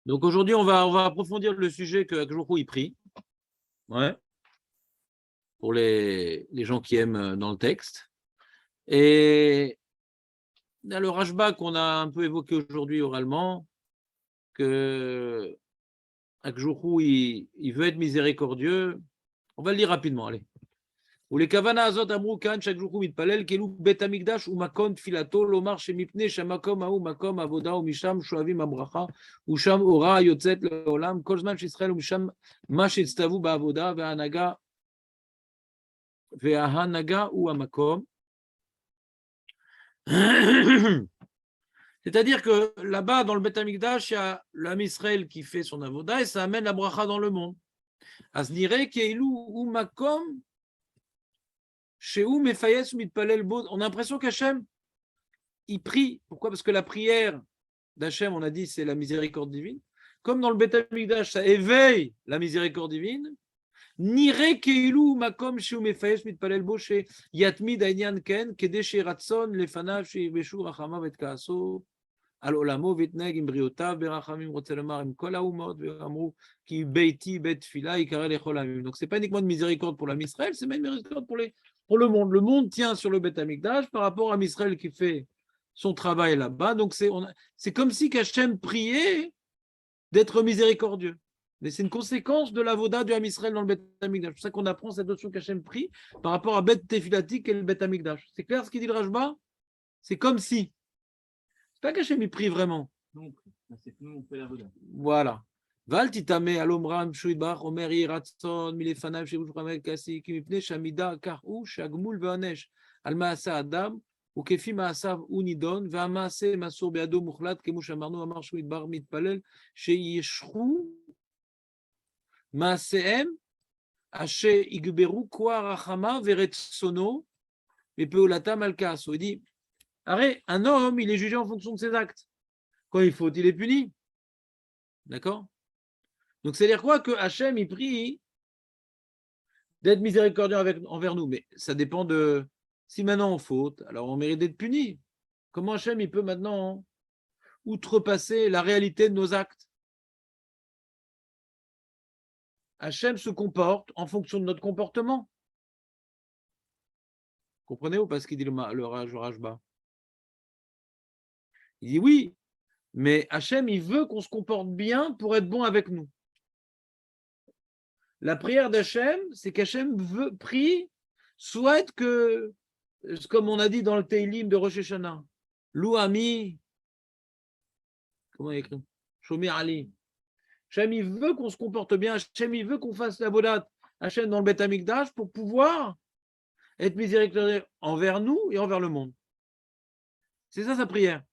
Donc aujourd'hui, on va approfondir le sujet que Akjoukou il prie. Ouais. Pour les gens qui aiment dans le texte. Et il y a le Rashba qu'on a un peu évoqué aujourd'hui oralement, que Akjoukou il veut être miséricordieux. On va le lire rapidement, allez. ולכוונה הזאת אמרו כאן שהקדוש מתפלל כאילו בית המקדש הוא מקום תפילתו, לומר שמפני שהמקום ההוא מקום עבודה ומשם שואבים הברכה ושם אורה היוצאת לעולם כל זמן שישראל ומשם מה שהצטוו בעבודה וההנהגה הוא המקום. C'est-à-dire que là-bas dans le Beth Amikdash il y a l'âme Israël qui fait son avoda et ça amène la bracha dans le monde. אז נראה כאילו הוא מקום on a l'impression qu'Hachem, il prie. Pourquoi? Parce que la prière d'Hachem, on a dit, c'est la miséricorde divine. Comme dans le Beth Amikdash, ça éveille la miséricorde divine. Nire keilu makom sheu mefayes mitpalel bo she yatmid העניין כן, כדי שרצון לפניו שיבשו רחמיו את כעסו על עולמו ויתנהג עם בריאותיו ברחמים, רוצה לומר עם כל האומות, ואמרו כי ביתי בית תפילה יקרא לכל העמים. Donc c'est pas uniquement une miséricorde pour l'âme Israël, c'est même une miséricorde pour le monde. Le monde tient sur le Beth Amikdash par rapport à Israël qui fait son travail là-bas. Donc c'est comme si qu'Hachem priait d'être miséricordieux. Mais c'est une conséquence de l'avoda du Ham Israël dans le Beth Amikdash. C'est pour ça qu'on apprend cette notion qu'Hachem prie par rapport à Beth Tefilatik et le Beth Amikdash. C'est clair ce qu'il dit le Rashba? C'est comme si. C'est pas qu'Hachem il prie vraiment. Non, c'est que nous on fait l'avoda. Voilà. ואל תטמא על אומרם שהוא יתברך אומר יהי רצון מלפניו שיבוש רחמיו כעשי כי מפני שהמידה כך הוא שהגמול והעונש על מעשה אדם וכפי מעשיו הוא נידון והמעשה מסור בידו מוחלט כמו שאמרנו אמר שהוא יתברך מתפלל שישחו מעשיהם אשר יגברו כוח רחמיו ורצונו בפעולתם על כעסו. Il dit, arrête, un homme il est jugé en fonction de ses actes. Quand il faut, il est puni. D'accord? Donc, c'est-à-dire quoi? Que Hachem, il prie d'être miséricordieux envers nous. Mais ça dépend de... Si maintenant on faute, alors on mérite d'être puni. Comment Hachem, il peut maintenant outrepasser la réalité de nos actes? Hachem se comporte en fonction de notre comportement. Comprenez ou pas ce qu'il dit le Rashba? Il dit oui, mais Hachem, il veut qu'on se comporte bien pour être bon avec nous. La prière d'Hachem, c'est qu'Hachem prie, souhaite que, comme on a dit dans le Teilim de Rosh Hashanah, Louami, comment il écrit? Shomer Ali. Hachem, il veut qu'on se comporte bien, Hachem, il veut qu'on fasse la bodat Hachem dans le Beth Amikdash pour pouvoir être miséricordieux envers nous et envers le monde. C'est ça sa prière.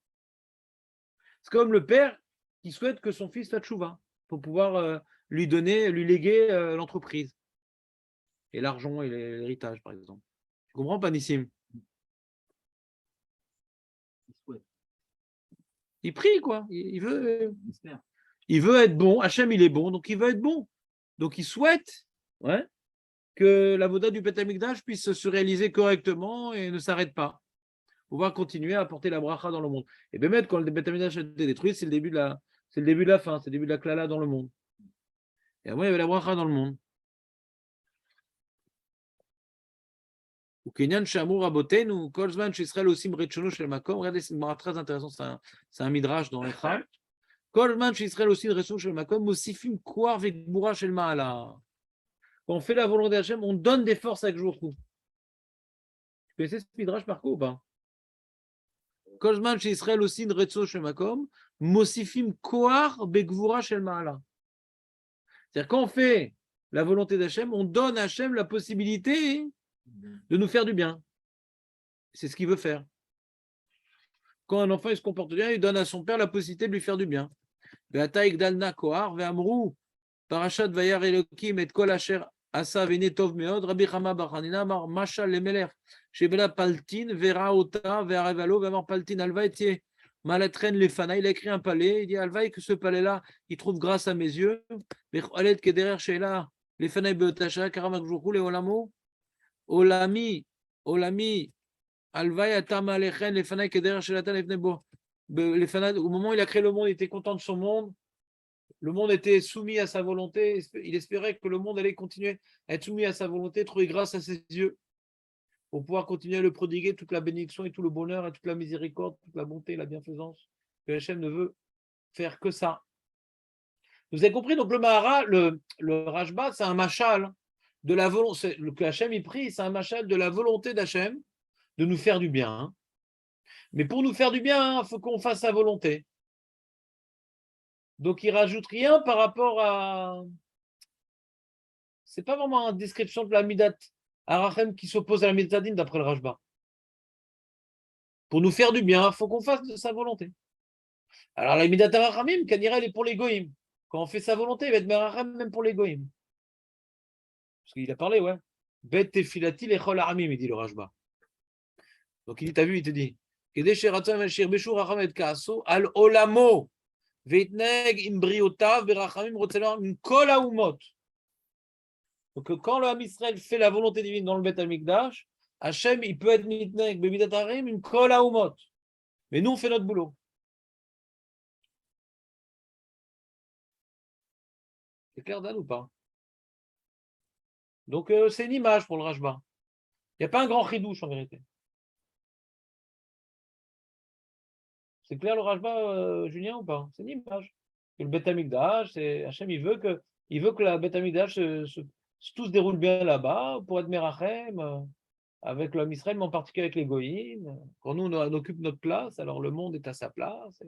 C'est comme le père qui souhaite que son fils fasse tchouva pour pouvoir lui léguer l'entreprise et l'argent et l'héritage, par exemple. Tu comprends pas, Nissim? Il prie, quoi. Il veut être bon. Hachem, il est bon, donc il veut être bon. Donc il souhaite que la voda du Beth Amikdash puisse se réaliser correctement et ne s'arrête pas. Pouvoir continuer à apporter la bracha dans le monde. Et bien, quand le Beth Amikdash a été détruit, c'est le début de la fin, c'est le début de la klala dans le monde. Et avant, il y avait la bracha dans le monde. Regardez, c'est une bracha très intéressante, c'est un midrash dans l'Echad. Quand on fait la volonté d'Hachem, on donne des forces à Akjoukou. Tu connaissez ce midrash par quoi ou pas? C'est-à-dire quand on fait la volonté d'Hachem, on donne à Hachem la possibilité de nous faire du bien. C'est ce qu'il veut faire. Quand un enfant il se comporte bien, il donne à son père la possibilité de lui faire du bien. Parashat Vayar Elokim et Kol Asher Asa Vene Tov Meod Rabbi Chama bar Hanina Amar Mashal Lemelech Shebela Paltin Vera Ota Ve'arevalo Ve'amar Paltin Alvaï Tie Malatren Lefana. Il a écrit un palais. Il dit Alvaï que ce palais-là il trouve grâce à mes yeux. Bechalet Kederer Sheila Lefana Beotasha Karamak Joukhu Le Olamo Olami Alvaï Atam Alechen Lefana Kederer Sheila Lefnebo. Au moment où il a créé le monde, il était content de son monde. le monde était soumis à sa volonté, il espérait que le monde allait continuer à être soumis à sa volonté, trouver grâce à ses yeux, pour pouvoir continuer à le prodiguer toute la bénédiction et tout le bonheur et toute la miséricorde, toute la bonté et la bienfaisance. Que Hachem ne veut faire que ça. Vous avez compris, donc le Mahara, le Rashba, c'est un machal de la volonté, le que Hachem y prie, c'est un machal de la volonté d'Hachem de nous faire du bien. Hein. Mais pour nous faire du bien, il faut qu'on fasse sa volonté. Donc il rajoute rien par rapport à. C'est pas vraiment une description de la Midat Arachem qui s'oppose à la Midat Adin d'après le Rashba. Pour nous faire du bien, il faut qu'on fasse de sa volonté. Alors la Midat Arachamim, Kanira, elle est pour les Goïm. Quand on fait sa volonté, il va être Merachem même pour les Goïm. Parce qu'il a parlé, ouais. Bet tefilati lechol ha'amim, il dit le Rashba. Donc il dit, t'as vu, il te dit. Al olamo veitneg im briotav berachamim rotzelam im kol haumot. Donc quand le Ham Israël fait la volonté divine dans le Bet Hamikdash, Hachem, il peut être mitneg bemidat harim im kol haumot. Mais nous, on fait notre boulot. C'est clair, Dan, ou pas? Donc c'est une image pour le Rashba. Il n'y a pas un grand chidouche en vérité. C'est clair le Rashba, Julien, ou pas? C'est une image. Que le Bet Hamikdash, Hachem, il veut que la Bet Hamikdash tout se déroule bien là-bas pour être Merachem, avec l'homme Israël, mais en particulier avec les Goïm. Quand nous, on occupe notre place, alors le monde est à sa place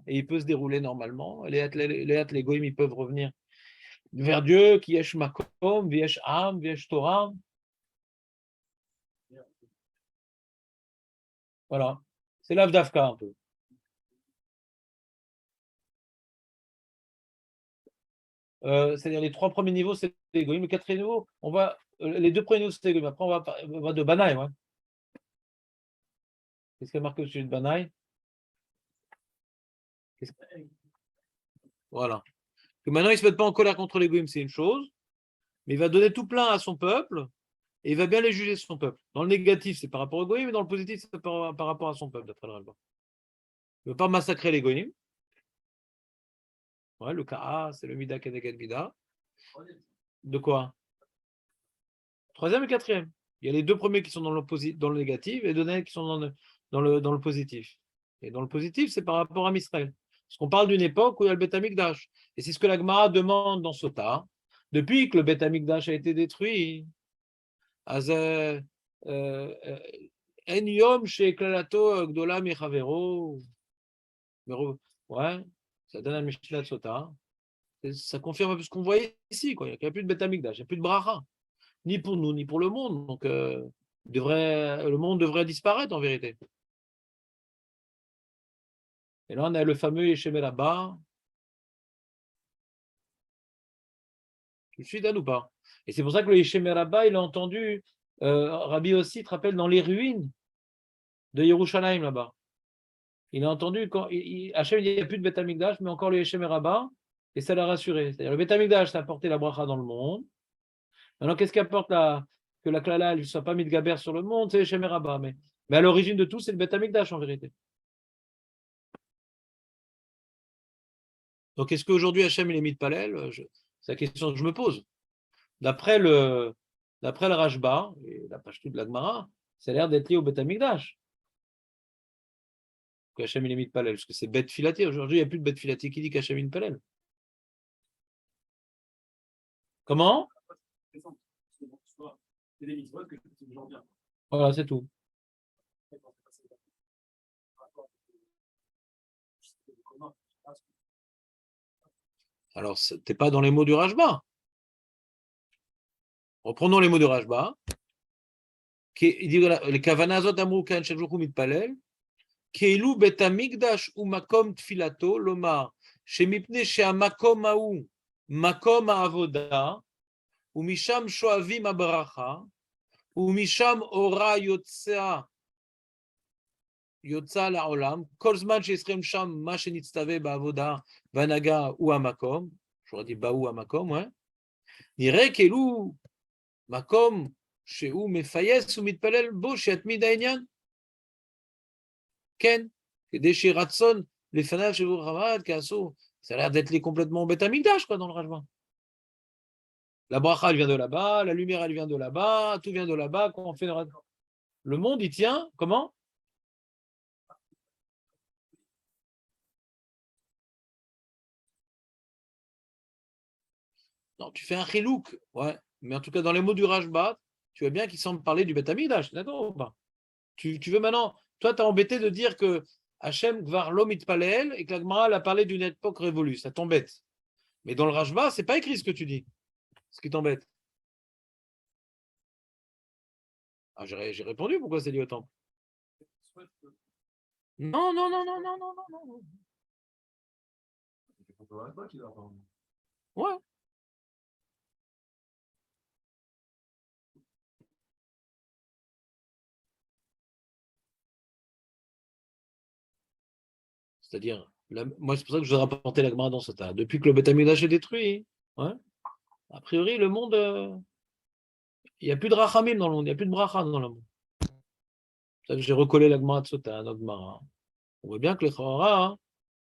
et il peut se dérouler normalement. Les Goïm, ils peuvent revenir vers Dieu, qui yesh makom, viesh am, viesh Torah. Voilà. C'est l'Avdavka un peu. C'est-à-dire les 3 premiers niveaux, c'est les Goïm. Le 4e niveau, les 2 premiers niveaux, c'est les Goïm. Après, on va de Banaï. Ouais. Qu'est-ce qu'il y a marqué au sujet de Banaï? Voilà. Que maintenant, il ne se mette pas en colère contre les Goïm, c'est une chose, mais il va donner tout plein à son peuple et il va bien les juger son peuple. Dans le négatif, c'est par rapport aux Goïm, mais dans le positif, c'est par rapport à son peuple, d'après le Rashba. Il ne veut pas massacrer les Goïm. Ouais, le Ka'a, c'est le Mida Keneged Mida. De quoi? 3e et 4e. Il y a les 2 premiers qui sont dans le négatif et 2 derniers qui sont dans le positif. Et dans le positif, c'est par rapport à Misraël. Parce qu'on parle d'une époque où il y a le Beth Amikdash. Et c'est ce que la Gemara demande dans Sota. Depuis que le Beth Amikdash a été détruit, En Yom Sheklalato Gdola Mechavero. Ouais, ça donne un Mishnah de Sota. Ça confirme un peu ce qu'on voyait ici. Quoi. Il n'y a plus de Beth Amikdash, il n'y a plus de Bracha. Ni pour nous, ni pour le monde. Donc, le monde devrait disparaître en vérité. Et là, on a le fameux Yeshem là-bas. Tu me suis, Dan, ou pas? Et c'est pour ça que le Yeshem là-bas, il a entendu, Rabbi aussi te rappelle, dans les ruines de Yerushalayim là-bas. Il a entendu, quand Hachem, il n'y a plus de Beth Amikdash, mais encore le Yeshem là-bas, et ça l'a rassuré. C'est-à-dire, le Beth Amikdash, ça a apporté la bracha dans le monde. Maintenant, qu'est-ce qui apporte que la klala ne soit pas mise de gaber sur le monde? C'est Yeshem là-bas. Mais à l'origine de tout, c'est le Beth Amikdash en vérité. Donc, est-ce qu'aujourd'hui, Hachem, il est mis de palel? C'est la question que je me pose. D'après le Rashba, et la page de l'Agmara, ça a l'air d'être lié au Beth Amikdash. Que Hachem, il est mis de palel, parce que c'est Beth Filati. Aujourd'hui, il n'y a plus de Beth Filati qui dit qu'Hachem est mis de palel. Comment? Voilà, c'est tout. Alors, tu n'es pas dans les mots du Rashba. Reprenons les mots du Rashba. Il dit voilà, les kavanazot amru kan shajoukou mitpalel, keilu bet hamikdash u makom tfilato, lomar, shemipne she'amakom ha'u, makom ha'avoda, u misham shoavim ha'baracha, u misham ora yotza la'olam, kol zman she'yisrem sham ma shenitztave ba'avoda, vanaga ou ha'makom, j'aurais dit ba'u ha'makom, ouais, dirait keilu makom שהוא מפייס ומתפלל בו שיתמיד העניין. כן, כדי שרצון les fanal chez vous, Ramad, Kasso. Ça a l'air d'être les complètement au Beth Amikdash, quoi, dans le Rajba. La bracha, elle vient de là-bas, la lumière, elle vient de là-bas, tout vient de là-bas. Quand on fait le monde, il tient, comment? Non, tu fais un chilouk, ouais. Mais en tout cas, dans les mots du Rajba, tu vois bien qu'il semble parler du Beth Amikdash, d'accord ou pas? Tu veux maintenant, toi, tu as embêté de dire que Hachem Gvar Lo Mitpalel et que la Gemara a parlé d'une époque révolue, ça t'embête. Mais dans le Rajba, c'est pas écrit ce que tu dis, ce qui t'embête. Ah, j'ai répondu pourquoi c'est lié au temple. Non, non, non, non, non, non, non, non. Ouais. C'est-à-dire, moi, c'est pour ça que je voudrais rapporter la Gemara dans ce tas. Depuis que le Beth Amikdash est détruit, ouais, a priori, le monde, il n'y a plus de Rachamim dans le monde, il n'y a plus de Bracha dans le monde. C'est pour ça que j'ai recollé la Gemara de Sota, notre Gemara. On voit bien que les Chorara, hein,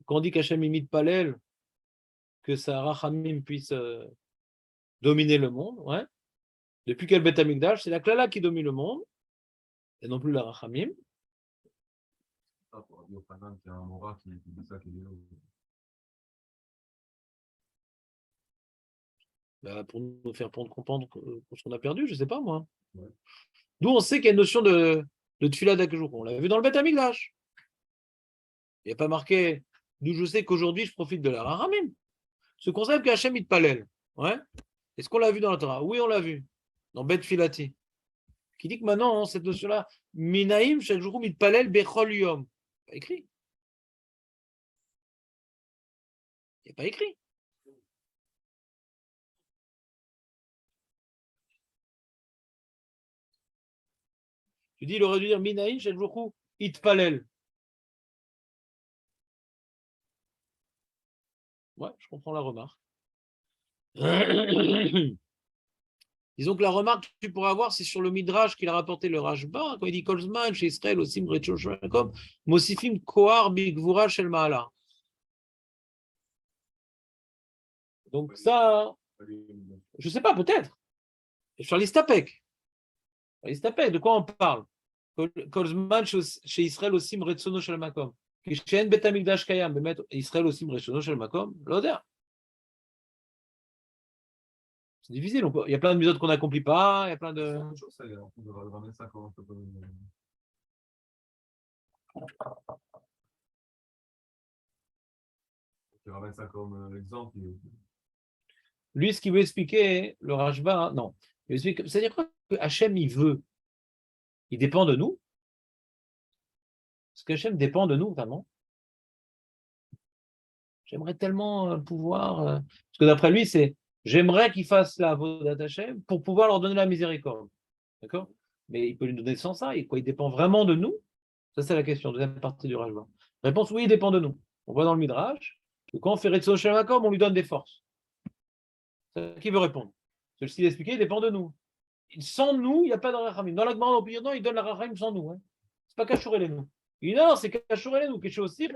quand on dit qu'Hachem imite Palel, que sa Rachamim puisse dominer le monde, ouais. Depuis quel Beth Amikdash, c'est la Klala qui domine le monde, et non plus la Rachamim. Bah, pour nous faire comprendre ce qu'on a perdu, je ne sais pas moi. Ouais. D'où on sait qu'il y a une notion de Tfila d'Akjour. On l'a vu dans le Beth Amikdash. Il n'y a pas marqué, d'où je sais qu'aujourd'hui je profite de la Rachamim. Ce concept qu'Hachem it palel. Ouais. Est-ce qu'on l'a vu dans la Torah? Oui, on l'a vu. Dans Bet Filati. Qui dit que maintenant, cette notion-là, Minaim, chaque jour, it palel bechol yom. Pas écrit. Il n'y a pas écrit. Tu dis, il aurait dû dire Minaim, chaque jour, it palel. Ouais, je comprends la remarque. Disons que la remarque que tu pourras avoir, c'est sur le Midrash qu'il a rapporté le Rashba, quand il dit Kolzman, chez Israël, aussi Mrechoshakom, Mosifim Kohar Bigvura Shel Maala. Donc ça, je ne sais pas, peut-être. Sur l'Istapek. De quoi on parle? Kolzman chez Israël aussi Mretsono Shel Makom. Chez En Bet Hamikdash Kayam, Israël aussi Mretsono Shel Makom, l'Oder. C'est difficile. Il y a plein de méthodes qu'on n'accomplit pas. Il y a plein de. Tu ramènes ça comme exemple. Lui, ce qu'il veut expliquer, le Rashba, non. C'est-à-dire que Hachem, il veut. Il dépend de nous. Est-ce que Hachem dépend de nous, vraiment? J'aimerais tellement pouvoir. Parce que d'après lui, c'est j'aimerais qu'il fasse la Avodat Hachem pour pouvoir leur donner la miséricorde. D'accord? Mais il peut lui donner sans ça. Il dépend vraiment de nous? Ça, c'est la question, deuxième partie du Rashba. Réponse oui, il dépend de nous. On voit dans le Midrash que quand on fait Retso Shem Makom, on lui donne des forces. C'est ça qu'il veut répondre. Ce qu'il a expliqué, il dépend de nous. Sans nous, il n'y a pas de Rachamim. Dans la Gemara, on peut dire non, il donne la Rachamim sans nous. Hein. C'est pas Kachour les nous. Il dit non, c'est Kachour les nous. Quelque chose aussi,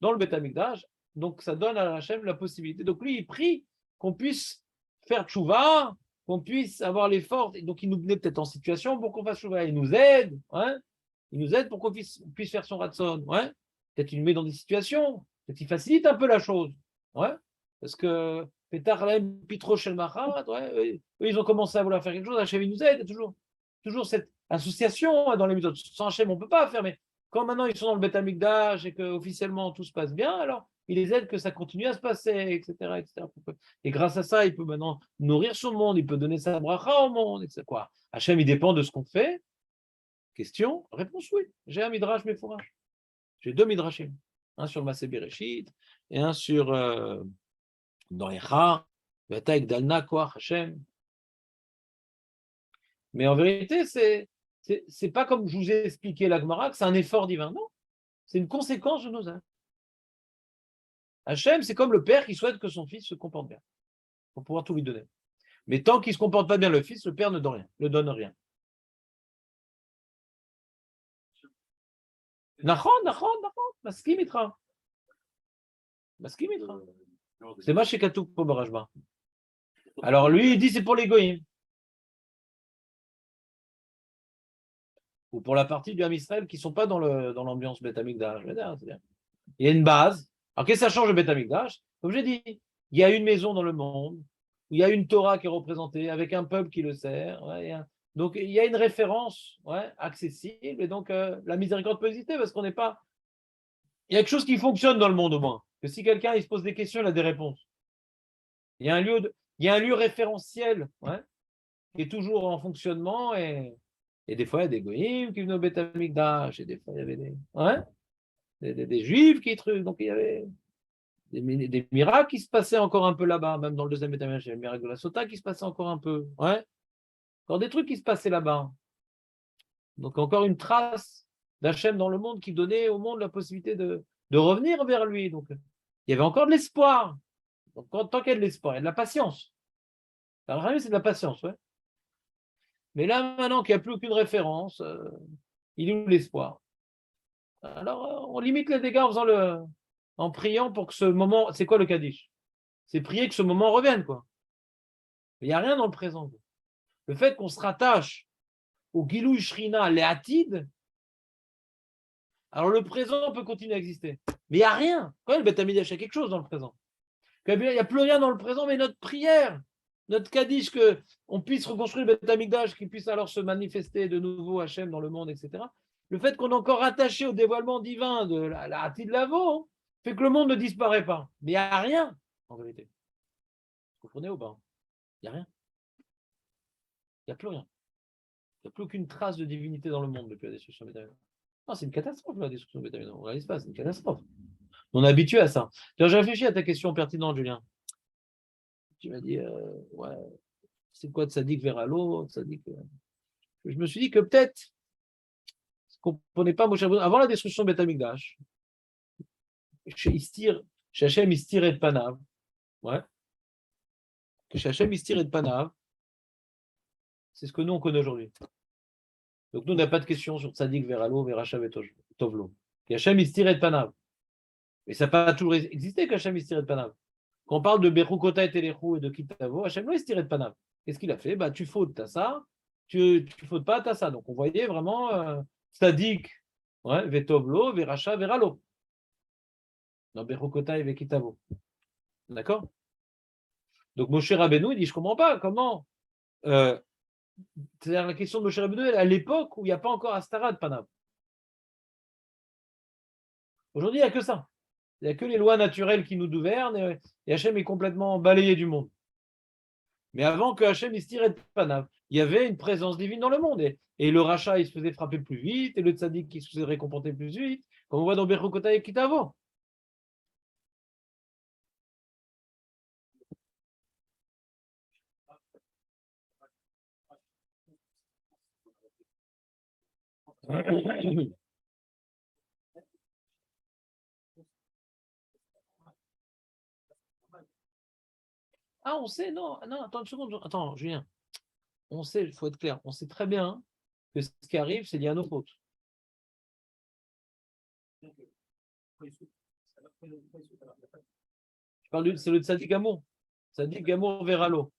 dans le Beth Amikdash. Donc ça donne à Hachem la possibilité. Donc lui, il prie qu'on puisse faire tchouva, qu'on puisse avoir l'effort. Donc il nous met peut-être en situation pour qu'on fasse tchouva. Il nous aide. Hein. Il nous aide pour qu'on puisse faire son ratson. Ouais. Peut-être il nous met dans des situations. Peut-être il facilite un peu la chose. Ouais. Parce que Pitro Shel Machat, eux, ils ont commencé à vouloir faire quelque chose, Hachem nous aide, toujours cette association dans les méthodes. Sans Hachem, on ne peut pas faire, mais quand maintenant ils sont dans le Beth Amikdash et qu'officiellement tout se passe bien, alors il les aide que ça continue à se passer, etc., etc. Et grâce à ça, il peut maintenant nourrir son monde, il peut donner sa bracha au monde, etc. Quoi. Hachem, il dépend de ce qu'on fait. Question, réponse oui. J'ai un midrash méfourage. J'ai deux midrashim. Un sur le Maaseh Bereshit et un sur dans Echa, avec Dalna, quoi, Hachem. Mais en vérité, c'est pas comme je vous ai expliqué la Gemara, que c'est un effort divin. Non, c'est une conséquence de nos actes. Hachem, c'est comme le père qui souhaite que son fils se comporte bien, pour pouvoir tout lui donner. Mais tant qu'il ne se comporte pas bien le fils, le père ne donne rien, ne donne rien. Nachon, maskim itra. Masquim, c'est ma chez Katou pour Barajba. Alors lui, il dit c'est pour les goïms. Ou pour la partie du Ham Israël qui ne sont pas dans l'ambiance Beth Amikdash. Il y a une base. Alors qu'est-ce que ça change le Beth Amikdash? Comme j'ai dit, il y a une maison dans le monde, où il y a une Torah qui est représentée, avec un peuple qui le sert. Ouais, donc il y a une référence accessible, et donc la miséricorde peut exister parce qu'on n'est pas. Il y a quelque chose qui fonctionne dans le monde au moins. Que si quelqu'un il se pose des questions, il a des réponses. Il y a un lieu référentiel qui est toujours en fonctionnement et des fois il y a des goïms qui venaient au Beth Amikdash et des fois il y avait des juifs qui truquent. Donc il y avait des miracles qui se passaient encore un peu là-bas, même dans le deuxième Beth Amikdash, il y avait le miracle de la Sota qui se passait encore un peu. Encore des trucs qui se passaient là-bas. Donc encore une trace d'Hachem dans le monde qui donnait au monde la possibilité de revenir vers lui. Donc il y avait encore de l'espoir. Donc tant qu'il y a de l'espoir, il y a de la patience. Alors, c'est de la patience, Mais là, maintenant qu'il n'y a plus aucune référence, il est où l'espoir? Alors, on limite les dégâts en priant pour que ce moment. C'est quoi le Kaddish? C'est prier que ce moment revienne, quoi. Il n'y a rien dans le présent. Quoi. Le fait qu'on se rattache au Gilou Shrina, les Hatid, alors le présent peut continuer à exister. Mais il n'y a rien. Quand même, le Beth Amikdash, il y a quelque chose dans le présent. Il n'y a plus rien dans le présent, mais notre prière, notre Kaddish, qu'on puisse reconstruire le Beth Amikdash, qu'il puisse alors se manifester de nouveau Hachem dans le monde, etc. Le fait qu'on est encore attaché au dévoilement divin de la Hatid Lavo, fait que le monde ne disparaît pas. Mais il n'y a rien, en vérité. Vous comprenez ou pas? Il n'y a rien. Il n'y a plus rien. Il n'y a plus aucune trace de divinité dans le monde depuis la destruction de Beth Amikdash. Non, c'est une catastrophe, la destruction de Beth Amikdash. On ne réalise pas, c'est une catastrophe. On est habitué à ça. J'ai réfléchi à ta question pertinente, Julien. Tu m'as dit, c'est quoi de Tzadik vers l'eau? Je me suis dit que peut-être, qu'on ne comprenait pas Moshe Rabbeinu, avant la destruction de Beth Amikdash, chez Hachem Istir et Panav, que chez Hachem Istir et Panav, c'est ce que nous on connaît aujourd'hui. Donc nous on n'a pas de question sur Tzadik vers l'eau, vers Hachem et Tovlo. Hachem Istir et Panav. Mais ça n'a pas toujours existé qu'Hachem Istir et Panav. Quand on parle de Berukota et Telechou et de Kitavo, Hachem non Istir et Panav. Qu'est-ce qu'il a fait? Tu fautes, t'as ça. Tu fautes pas, t'as ça. Donc on voyait vraiment Tzadik, Vetovlo, Veracha, Veralo. Dans Berukota et Vekitavo. D'accord? Donc Moshe Rabbeinu, il dit, je ne comprends pas comment. C'est-à-dire la question de Moshe Rabbeinu, à l'époque où il n'y a pas encore Astara de Panav. Aujourd'hui, il n'y a que ça. Il n'y a que les lois naturelles qui nous gouvernent et Hachem est complètement balayé du monde. Mais avant que Hachem se tirait de Panav, il y avait une présence divine dans le monde. Et le rachat, il se faisait frapper plus vite, et le tzaddik, il se faisait récompenser plus vite, comme on voit dans Berukota et Kitavo. Ah, on sait, non, attends une seconde, attends, Julien. On sait, il faut être clair, on sait très bien que ce qui arrive, c'est lié à nos fautes. C'est le tzaddik amour. Tzaddik amour vers l'eau.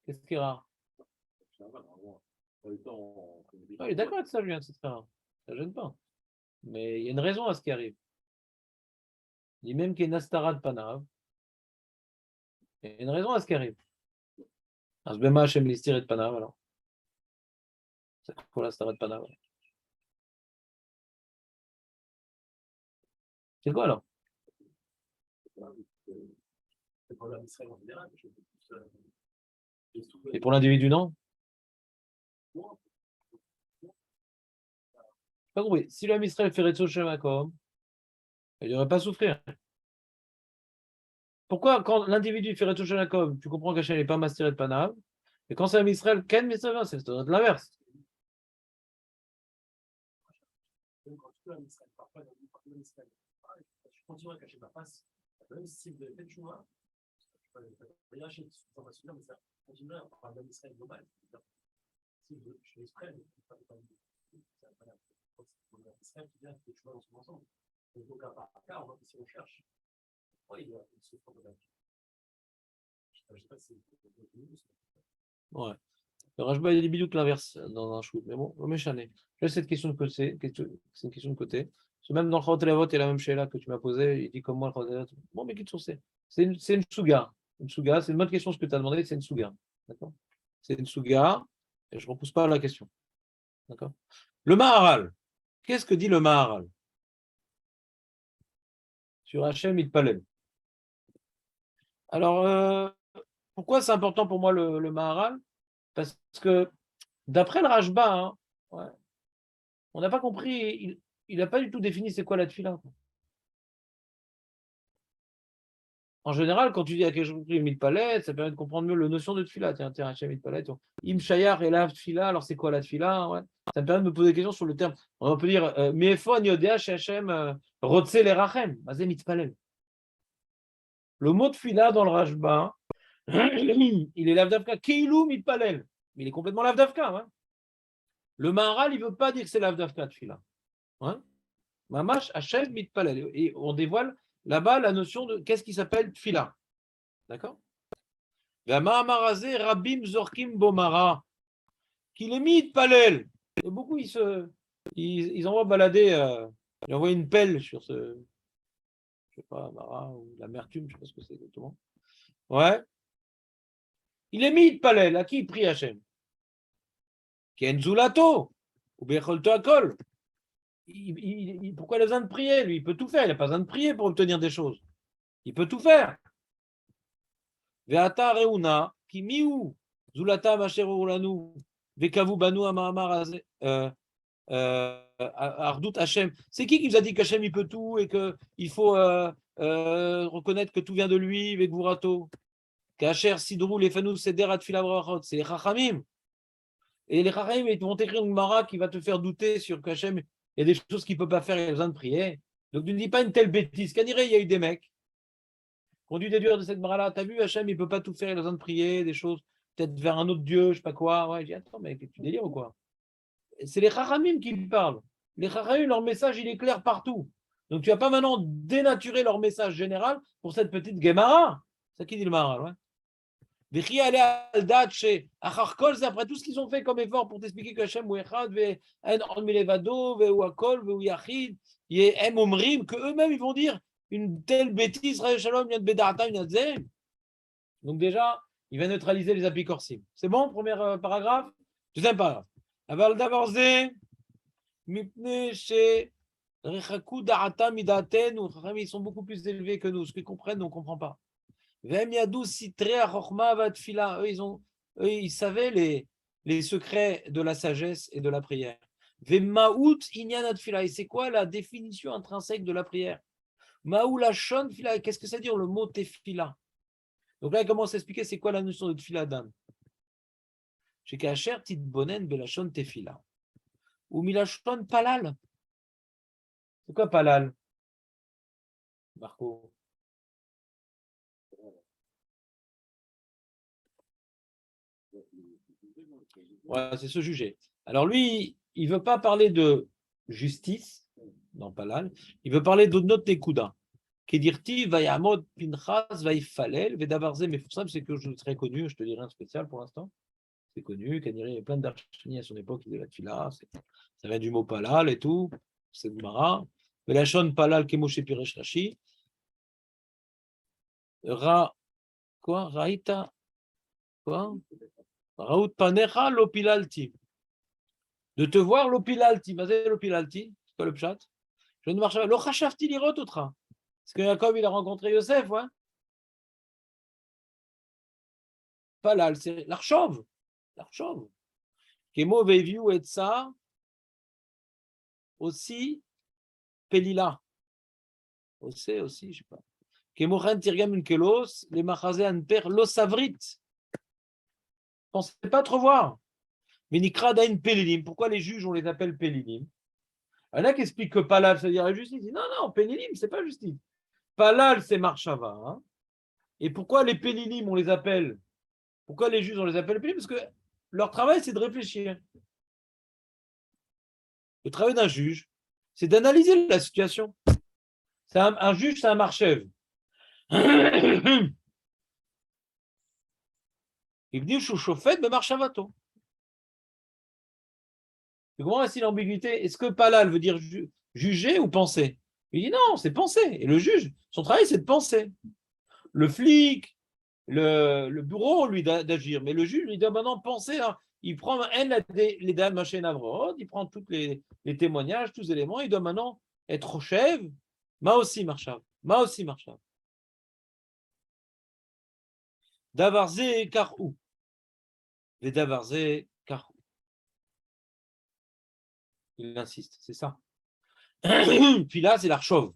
Qu'est-ce qui est rare? Il est d'accord avec ça, Julien, c'est très rare. Ça ne gêne pas. Mais il y a une raison à ce qui arrive. Il dit même qu'il y a une astara de Panav. Il y a une raison à ce qui arrive. Asbema Hashem Listir et de Panav, alors. C'est quoi l'astara de Panav? C'est quoi alors? Et pour l'individu, non? Pas compris. Si l'homme Israël fait Retso Shemakom, il ne devrait pas souffrir. Pourquoi, quand l'individu fait Retso Shemakom, tu comprends qu'Hachem n'est pas mastiré de Panav, et quand c'est l'homme Israël, Ken Mitzvah, c'est l'inverse. Même quand tu peux, Israël, parfois, dans le Israël, je continue à cacher ma face, même si vous avez fait le choix, je peux lâcher sur l'information, mais ça continue à parler d'un Israël global. Si je fais exprès, je ne peux pas c'est Israël qui vient des choix dans son ensemble. Donc, au cas par cas, on va si on cherche. Pourquoi il y a une souffrance de la vie? Je ne sais pas si c'est. Ouais. Le Rajba, il est bidouk l'inverse dans un chou. Mais bon, méchané. Je laisse cette question de côté. C'est une question de côté. Parce que même dans le Chorot Elavot, il y a la même chéla que tu m'as posée. Il dit comme moi le Chorot Elavot. Bon, mais qui te c'est une souga. Une souga, c'est une bonne question ce que tu as demandé, c'est une souga. D'accord? C'est une souga. Et je ne repousse pas la question. D'accord? Le Maharal. Qu'est-ce que dit le Maharal sur Hachem Itpalel? Alors, pourquoi c'est important pour moi le Maharal? Parce que d'après le Rajba, hein, ouais, on n'a pas compris, il n'a pas du tout défini c'est quoi la tefila. En général, quand tu dis à quelque chose de mitpalet, ça permet de comprendre mieux la notion de tefila. Tiens, Hachem mitpalet. Im shayar et la tefila, alors c'est quoi la tefila? Ouais. Ça me permet de me poser des questions sur le terme. On peut dire Me'efon yodea Hachem rotse le rachem. Mazé mitpalel. Le mot tefila dans le Rajba, il est lavdavka keilu mitpalel. Mais il est complètement lavdavka. Hein. Le Maharal, il ne veut pas dire que c'est lavdavka tefila. Hein. Mamash Hachem mitpalel. Et on dévoile là-bas la notion de qu'est-ce qui s'appelle tefila. D'accord? La Mahamarazé Rabim Zorkim Bomara. Qu'il est mitpalel. Et beaucoup, ils envoient balader, ils envoient une pelle sur ce, je sais pas, Mara ou l'amertume, je sais pas ce que c'est exactement. Ouais. Il est mitpalel. À qui il prie Hachem? Kenzulato. Ou Becholto Akol. Pourquoi il a besoin de prier? Lui, il peut tout faire. Il n'a pas besoin de prier pour obtenir des choses. Il peut tout faire. Veata Reuna, Kimiu, Zulata Macherulanu, Vekavu Banu Amahamar Ardout Hachem. C'est qui nous a dit qu'Hachem il peut tout et qu'il faut reconnaître que tout vient de lui, Vekvurato? Kacher Sidrou, les Fanou Seder Atfila Brachot, c'est les Chachamim. Et les Chachamim, ils vont écrire une Mara qui va te faire douter sur qu'Hachem, il y a des choses qu'il ne peut pas faire, il a besoin de prier. Donc tu ne dis pas une telle bêtise. Qu'en dirait, il y a eu des mecs qui ont dû déduire de cette Mara-là. Tu as vu, Hachem, il ne peut pas tout faire, il a besoin de prier, des choses, peut-être vers un autre Dieu, je ne sais pas quoi. Ouais, je dis, attends, mais tu délires ou quoi? C'est les Chachamim qui parlent. Les Chachamim, leur message, il est clair partout. Donc tu ne vas pas maintenant dénaturer leur message général pour cette petite Gemara. C'est qui dit le Maharal, ouais. Après tout ce qu'ils ont fait comme effort pour t'expliquer que Hachem ou Echad, que eux-mêmes ils vont dire une telle bêtise. Donc déjà, il va neutraliser les apicorsim. C'est bon, premier paragraphe. Deuxième paragraphe. Aval d'abord, ils sont beaucoup plus élevés que nous. Ce qu'ils comprennent, on ne comprend pas. Eux, ils savaient les secrets de la sagesse et de la prière. Et c'est quoi la définition intrinsèque de la prière? Qu'est-ce que ça veut dire le mot tefila? Donc là, il commence à expliquer c'est quoi la notion de tefila d'âme. Chez Kacher, Titbonen, Belachon, tefila. Ou Milachon, palal. C'est quoi palal, Marco? Ouais, c'est se juger. Alors lui, il ne veut pas parler de justice, dans Palal, il veut parler de notre Nekuda. Kedirti, Vayamod, Pinchas, Vaifalel, Vedavarze, mais c'est quelque chose de très connu, je te dirai un spécial pour l'instant. C'est connu, il y a plein d'archini à son époque qui disaient la tefila, ça vient du mot Palal et tout, c'est Mara. Velachon Palal, Kemoshe Piresh Rashi. Quoi? Raïta? Quoi? Raout Panecha Lopilalti. De te voir Lopilalti. Vas-y, Lopilalti. C'est quoi le pshat? Je ne marche pas. Lo Chashafti Lirot Otra. Parce que Jacob, il a rencontré Yosef, ouais. Palal, c'est l'Archov. L'Archov. Kemo Veviu et ça. Aussi, Pelila. Aussi, je ne sais pas. Kemo Ren Tirgam Unkelos. Les Machazé Anper Lo Savrit. Pensez pas trop voir. Mais Nikra Dain Pelilim. Pourquoi les juges, on les appelle Pelilim? Il y en a qui expliquent que Palal, ça veut dire justice. Ils disent, non, non, Pénilim, c'est pas justice. Palal, c'est Marshava. Hein. Et pourquoi les Pénilim, on les appelle? Pourquoi les juges, on les appelle Pénilim? Parce que leur travail, c'est de réfléchir. Le travail d'un juge, c'est d'analyser la situation. C'est un juge, c'est un marchève. Il dit, je suis chauffette, mais marchavato. Comment est-ce l'ambiguïté? Est-ce que palal veut dire juger ou penser? Il dit non, c'est penser. Et le juge, son travail, c'est de penser. Le flic, le bureau, lui, d'agir. Mais le juge, lui doit maintenant penser. Hein. Il prend les dames machines avrod, il prend tous les témoignages, tous les éléments. Il doit maintenant être au chef. Ma aussi marchav. Ma aussi marchav. Davarze karou. Les davarze karou. Il insiste, c'est ça. Puis là, c'est l'archov.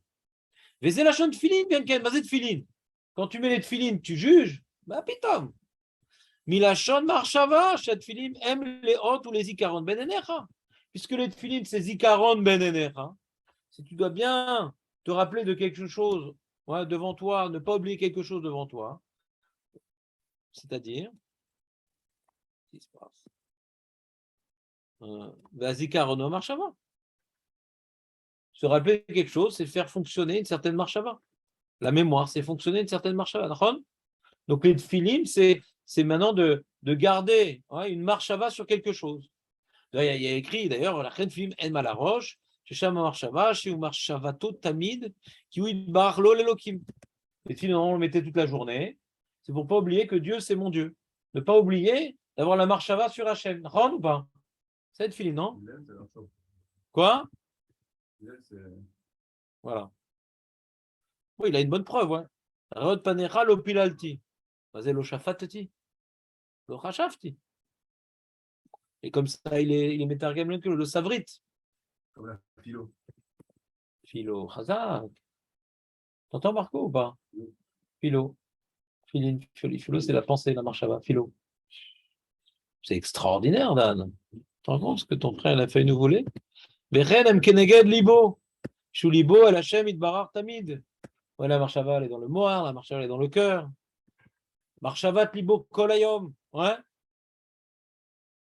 Vezé la chaîne de filine, bien qu'elle basée de filine. Quand tu mets les tefilines, tu juges, bah pitom. Milachon marchava, chez tefilin aime les hôtes ou les zikaron benenecha. Puisque les tefilin, c'est zikaron benenecha. Si tu dois bien te rappeler de quelque chose devant toi, ne pas oublier quelque chose devant toi, c'est-à-dire, qu'est-ce qui se passe? Zikaron marchava. Se rappeler quelque chose, c'est faire fonctionner une certaine marchava. La mémoire, c'est fonctionner une certaine marchava. Donc les tefilin, c'est maintenant de garder une marchava sur quelque chose. Il y a écrit d'ailleurs la reine film En Malaroche, Sheshama marchava, Sheu marchavato tamid, Kiwid bar lo lelokim. Les tefilin, on le mettait toute la journée. C'est pour ne pas oublier que Dieu, c'est mon Dieu. Ne pas oublier d'avoir la marchava sur Hachem. Ron ou pas? C'est tefilin, non? Quoi? Voilà. Oui, il a une bonne preuve. Ouais. Rod panecha lo pilalti. Lo shafatati. Lo chashafti. Et comme ça, il est métargem le savrit. Comme la philo. Philo, Chazak. T'entends Marco ou pas? Philo. Philo, c'est la pensée, la marche à bas. Philo. C'est extraordinaire, Dan. Tu te rends compte ce que ton frère a fait nous voler? Bechen em keneged libo. Chou libo el Hashem itbarar tamid. Ouais, la marchava, elle est dans le moar, la marchava, elle est dans le cœur. Marchavat libo kolayom. Ouais.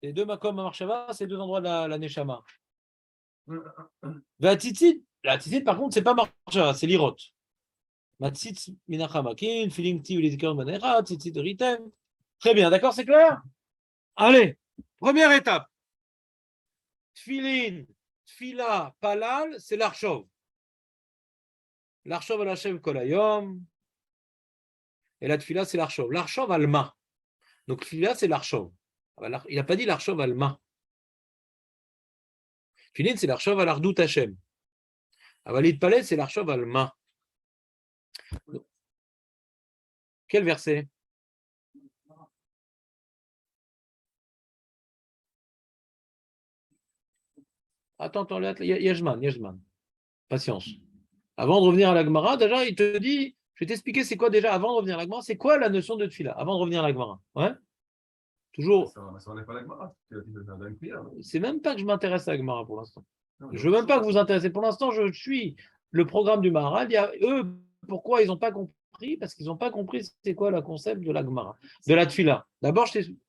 Les deux makom à marchava, c'est deux endroits de la neshama. La tzitzit, par contre, c'est pas marchava, c'est l'irot. Matzitz minachamakin, feeling ti ou les zikaron manera, tzitzit ritem. Très bien, d'accord, c'est clair? Allez, première étape. Tfilin, tfila, palal, c'est l'archov. L'archov al Hashem kolayom. Et la tfila, c'est l'archov. L'archov alma. Donc tfila, c'est l'archov. Il n'a pas dit l'archov alma. Tfilin, c'est l'archov al ardout Hashem. Avalid palais, c'est l'archov alma. Quel verset? Attends, Yajman. Patience. Avant de revenir à la Gemara, déjà, il te dit, je vais t'expliquer c'est quoi déjà, avant de revenir à la Gemara, c'est quoi la notion de tfila, avant de revenir à la Gemara. Ouais? Toujours. Ça n'est pas la Gemara. C'est même pas que je m'intéresse à la Gemara pour l'instant. Je veux même pas que vous vous intéressez. Pour l'instant, je suis le programme du Maharal. Il y a eux, pourquoi ils n'ont pas compris? Parce qu'ils n'ont pas compris c'est quoi le concept de la Gemara, de la tfila. D'abord, je t'explique.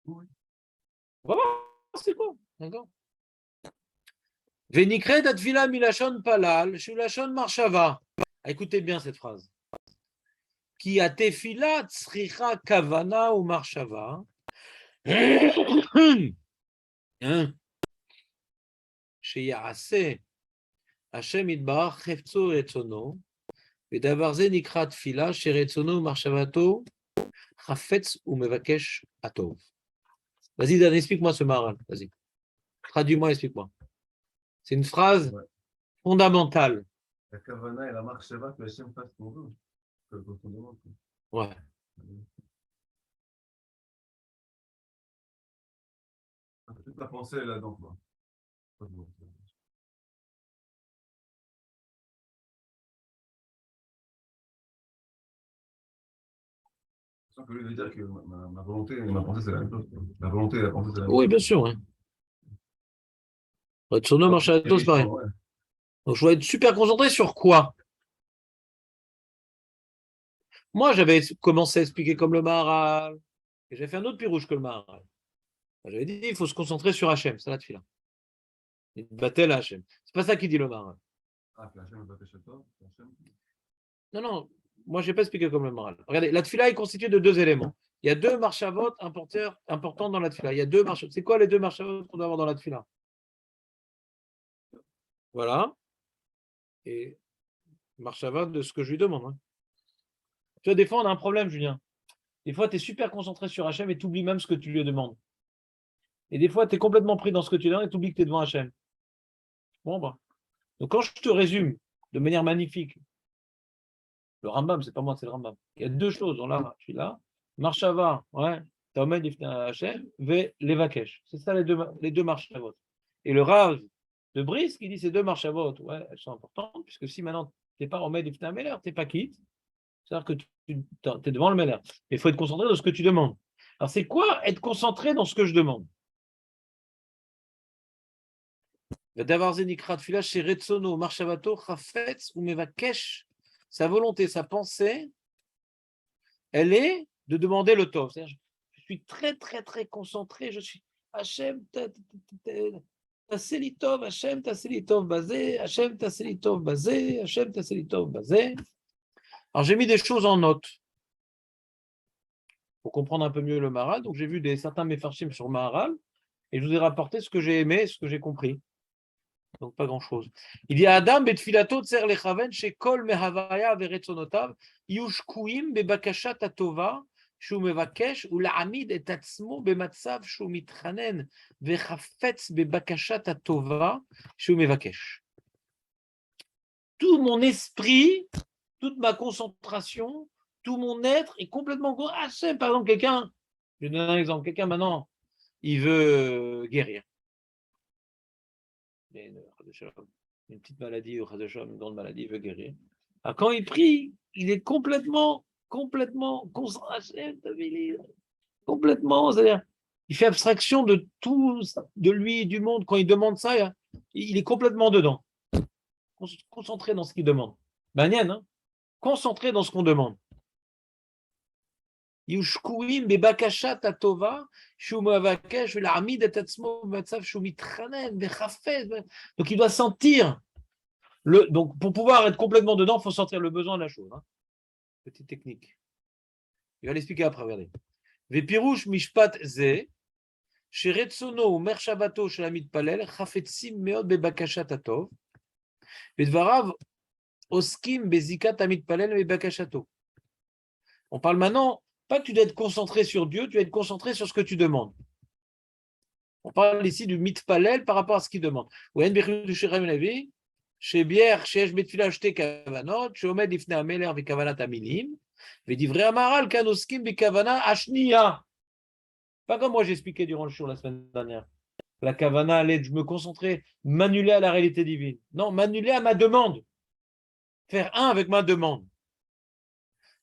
On va voir c'est quoi. D'accord? Venikred atfila milachon palal, shulachon marshava. Écoutez bien cette phrase. Qui a tefila tsricha kavana ou marshava. Sheyase Hashem idbarach chefzo retzono. Vedavar ze nikra tfila sheretzono marshavato chafetz ou mevakesh atov. Vas-y, Dan, explique-moi ce maral. Vas-y. Traduis-moi, explique-moi. C'est une phrase fondamentale. La kavana et la marcheva que Hashem fasse pour nous. Ouais. Toute la pensée est là-dedans. Que lui veut dire que ma volonté et ma pensée, c'est la même chose. La volonté et la pensée, c'est la même chose. Oui, bien sûr. Hein. Retsono, Marshavato, c'est pareil. Ouais. Donc, je dois être super concentré sur quoi? Moi, j'avais commencé à expliquer comme le Maharal, et j'ai fait un autre pirouche que le Maharal. J'avais dit, il faut se concentrer sur Hachem, c'est la tefila. Il battait la Hachem. C'est pas ça qu'il dit le Maharal. Ah, que Hachem va pêcher toi, Hachem. Non, non, moi, je n'ai pas expliqué comme le Maharal. Regardez, la tefila est constituée de deux éléments. Il y a deux marchavot importants dans la tefila. Il y a deux marchavot. C'est quoi les deux marchavot qu'on doit avoir dans la tefila? Voilà. Et marchavot de ce que je lui demande. Hein. Tu vois, des fois, on a un problème, Julien. Des fois, tu es super concentré sur Hachem et tu oublies même ce que tu lui demandes. Et des fois, tu es complètement pris dans ce que tu demandes et tu oublies que tu es devant Hachem. Bon, bah. Donc, quand je te résume de manière magnifique, le Rambam, c'est pas moi, c'est le Rambam. Il y a deux choses dans la tefila. Marshava, ouais, Taomed Ifna Hachem, ve Levakesh. C'est ça les deux marchavot. Et le Rav de Brice qui dit ces deux marchavot, ouais, elles sont importantes, puisque si maintenant tu n'es pas Omed Ifna Meler, tu n'es pas quitte, c'est-à-dire que tu es devant le Meler. Il faut être concentré dans ce que tu demandes. Alors, c'est quoi être concentré dans ce que je demande? D'avoir Zenikrat Tfila chez Retsono, Marshavato, Chafetz ou Mevakesh, sa volonté, sa pensée, elle est de demander le Tov. C'est-à-dire, je suis très, très, très concentré. Je suis Hachem, Tasselitov, Hachem, Tasselitov, basé, Hachem, Tasselitov, basé, Hachem, Tasselitov, basé. Alors, j'ai mis des choses en note pour comprendre un peu mieux le Maharal. Donc, j'ai vu certains Mefarshim sur Maharal et je vous ai rapporté ce que j'ai aimé, ce que j'ai compris. Donc, pas grand-chose. Il y a Adam, Betfilato, Tser Lechaven, chez Kol Mehavaya, Veretsonotav, Yushkuim, Bebakashat Atova, Shu Mevakesh, ou La'amid et Tatsmo, Bematsav, Shu Mitranen, Vechafetz, Bebakashat Atova, Shu Mevakesh. Tout mon esprit, toute ma concentration, tout mon être est complètement. Ah, c'est par exemple quelqu'un, je donne un exemple, quelqu'un maintenant, il veut guérir. Une petite maladie, une grande maladie, il veut guérir. Alors quand il prie, il est complètement concentré, complètement, c'est-à-dire, il fait abstraction de tout, de lui et du monde. Quand il demande ça, il est complètement dedans, concentré dans ce qu'il demande. Banyan, hein, concentré dans ce qu'on demande. Yushkuim bebakashat atova, shumavakesh, l'armid etatzmo, matzav, shumitranen, vechafet. Donc il doit sentir. Donc pour pouvoir être complètement dedans, il faut sentir le besoin de la chose. Hein. Petite technique. Il va l'expliquer après, regardez. Vepirouche mishpat ze, sheretsono ou mershavato shelamid palel, chafetzim meod bebakashat atov, vedvarav oskim bezikat amid palel bebakashato. On parle maintenant. Pas que tu dois être concentré sur Dieu, tu dois être concentré sur ce que tu demandes. On parle ici du mitpalel par rapport à ce qu'il demande. Chez Bière, chez Betfila, acheté Kavanot, chez Omed Ifne Ameler, Vekavanat Aminim, Vedivre Amaral, Kanoskim, Bekavana, Ashnia. Pas comme moi j'ai expliqué durant le show la semaine dernière. La Kavana allait, je me concentrer, m'annuler à la réalité divine. Non, m'annuler à ma demande. Faire un avec ma demande.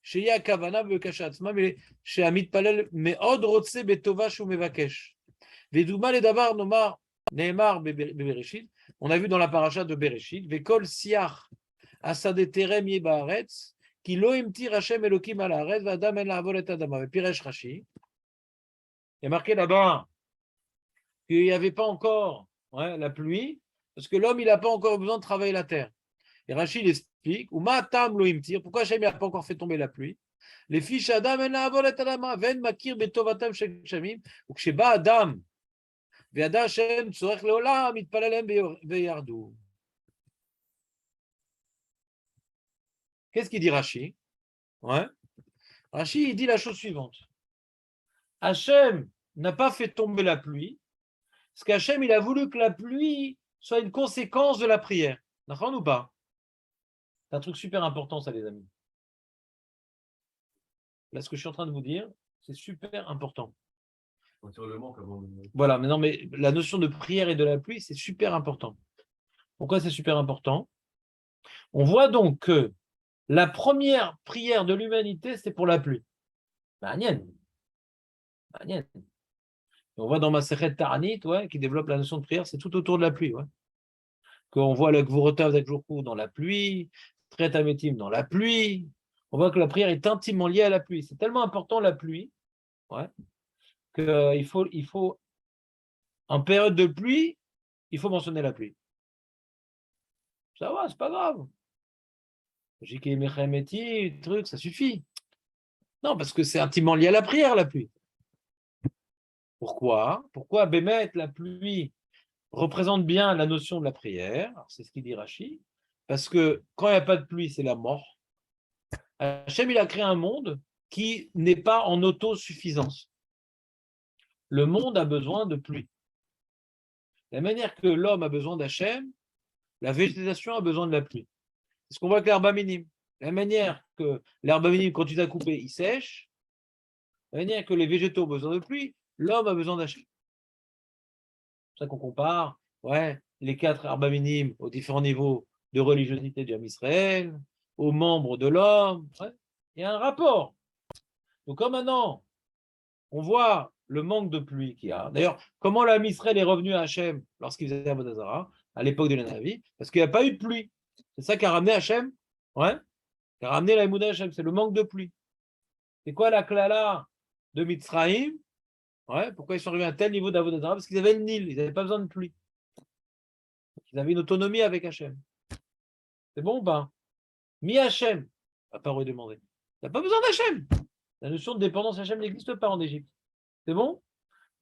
Chez Yakavana Bekashatzma, mais chez Amit Palel, mais Od Rotse Betovash ou Mevakesh. Vedouma le Davar Nomar Neymar Bebereshit. On a vu dans la paracha de Bereshit, Vekol Siach Asade Terem Yebaretz, qui loim tir Hashem Elokim Alaret, Vadam en la volet Adama, Piresh Rashi. Il y a marqué là-bas qu'il n'y avait pas encore la pluie, parce que l'homme, il n'a pas encore besoin de travailler la terre. Et Rachid explique, ou matam loim tir, pourquoi Hashem n'a pas encore fait tomber la pluie? Les fiches Adam en la volet Adama, ven makir betovatam shek shamim, ou que chez ba Adam, וידע השם צורך לעולם, מתפלל להם וירדו. Qu'est-ce qu'il dit Rashi? Rashi, il dit la chose suivante. Hachem n'a pas fait tomber la pluie, parce qu'Hachem, il a voulu que la pluie soit une conséquence de la prière. D'accord ou pas? C'est un truc super important, ça, les amis. Là, ce que je suis en train de vous dire, c'est super important. Voilà, mais non, mais la notion de prière et de la pluie, c'est super important. Pourquoi c'est super important? On voit donc que la première prière de l'humanité, c'est pour la pluie. Magnienne. On voit dans Masechet Ta'anit, qui développe la notion de prière, c'est tout autour de la pluie. qu'on voit le Gvurotov d'Akjourkou dans la pluie, Tret Ametim dans la pluie. On voit que la prière est intimement liée à la pluie. C'est tellement important la pluie, ouais, qu'il faut, en période de pluie, il faut mentionner la pluie. Ça va, c'est pas grave. Jiki Mechemeti, truc, ça suffit. Non, parce que c'est intimement lié à la prière, la pluie. Pourquoi? Pourquoi Bémet, la pluie, représente bien la notion de la prière? C'est ce qu'il dit Rashi. Parce que quand il n'y a pas de pluie, c'est la mort. Hachem, il a créé un monde qui n'est pas en autosuffisance. Le monde a besoin de pluie. De la manière que l'homme a besoin d'Hachem, la végétation a besoin de la pluie. C'est ce qu'on voit avec l'herbe minime. La manière que l'herbe minime, quand tu l'as coupée, il sèche. La manière que les végétaux ont besoin de pluie, l'homme a besoin d'Hachem. C'est ça qu'on compare, ouais, les 4 herbes minimes aux différents niveaux de religiosité du Israël, aux membres de l'homme. Ouais. Il y a un rapport. Donc, comme maintenant, on voit le manque de pluie qu'il y a. D'ailleurs, comment l'Am Israël est revenu à Hachem lorsqu'il faisait Avodah Zarah, à l'époque de la Navi? Parce qu'il n'y a pas eu de pluie. C'est ça qui a ramené Hachem, ouais, qui a ramené la Emouna Hachem, c'est le manque de pluie. C'est quoi la klala de Mitzraïm? Ouais, pourquoi ils sont arrivés à un tel niveau d'Avodah Zarah? Parce qu'ils avaient le Nil, ils n'avaient pas besoin de pluie. Ils avaient une autonomie avec Hachem. C'est bon ou pas? Mi Hachem, va pas redemander. Il n'y a pas besoin d'Hachem. La notion de dépendance Hachem n'existe pas en Égypte. C'est bon?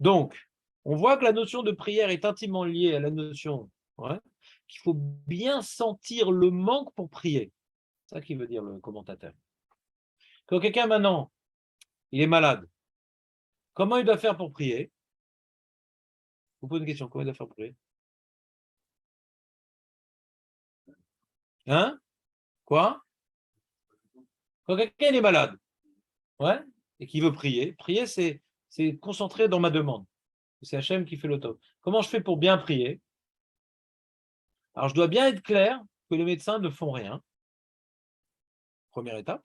Donc, on voit que la notion de prière est intimement liée à la notion, ouais, qu'il faut bien sentir le manque pour prier. C'est ça qui veut dire le commentateur. Quand quelqu'un maintenant, il est malade, comment il doit faire pour prier? Vous posez une question, comment il doit faire pour prier? Hein? Quoi? Quand quelqu'un est malade, ouais, et qui veut prier, prier c'est concentrer dans ma demande. C'est Hachem qui fait le top. Comment je fais pour bien prier? Alors je dois bien être clair que les médecins ne font rien. Première étape,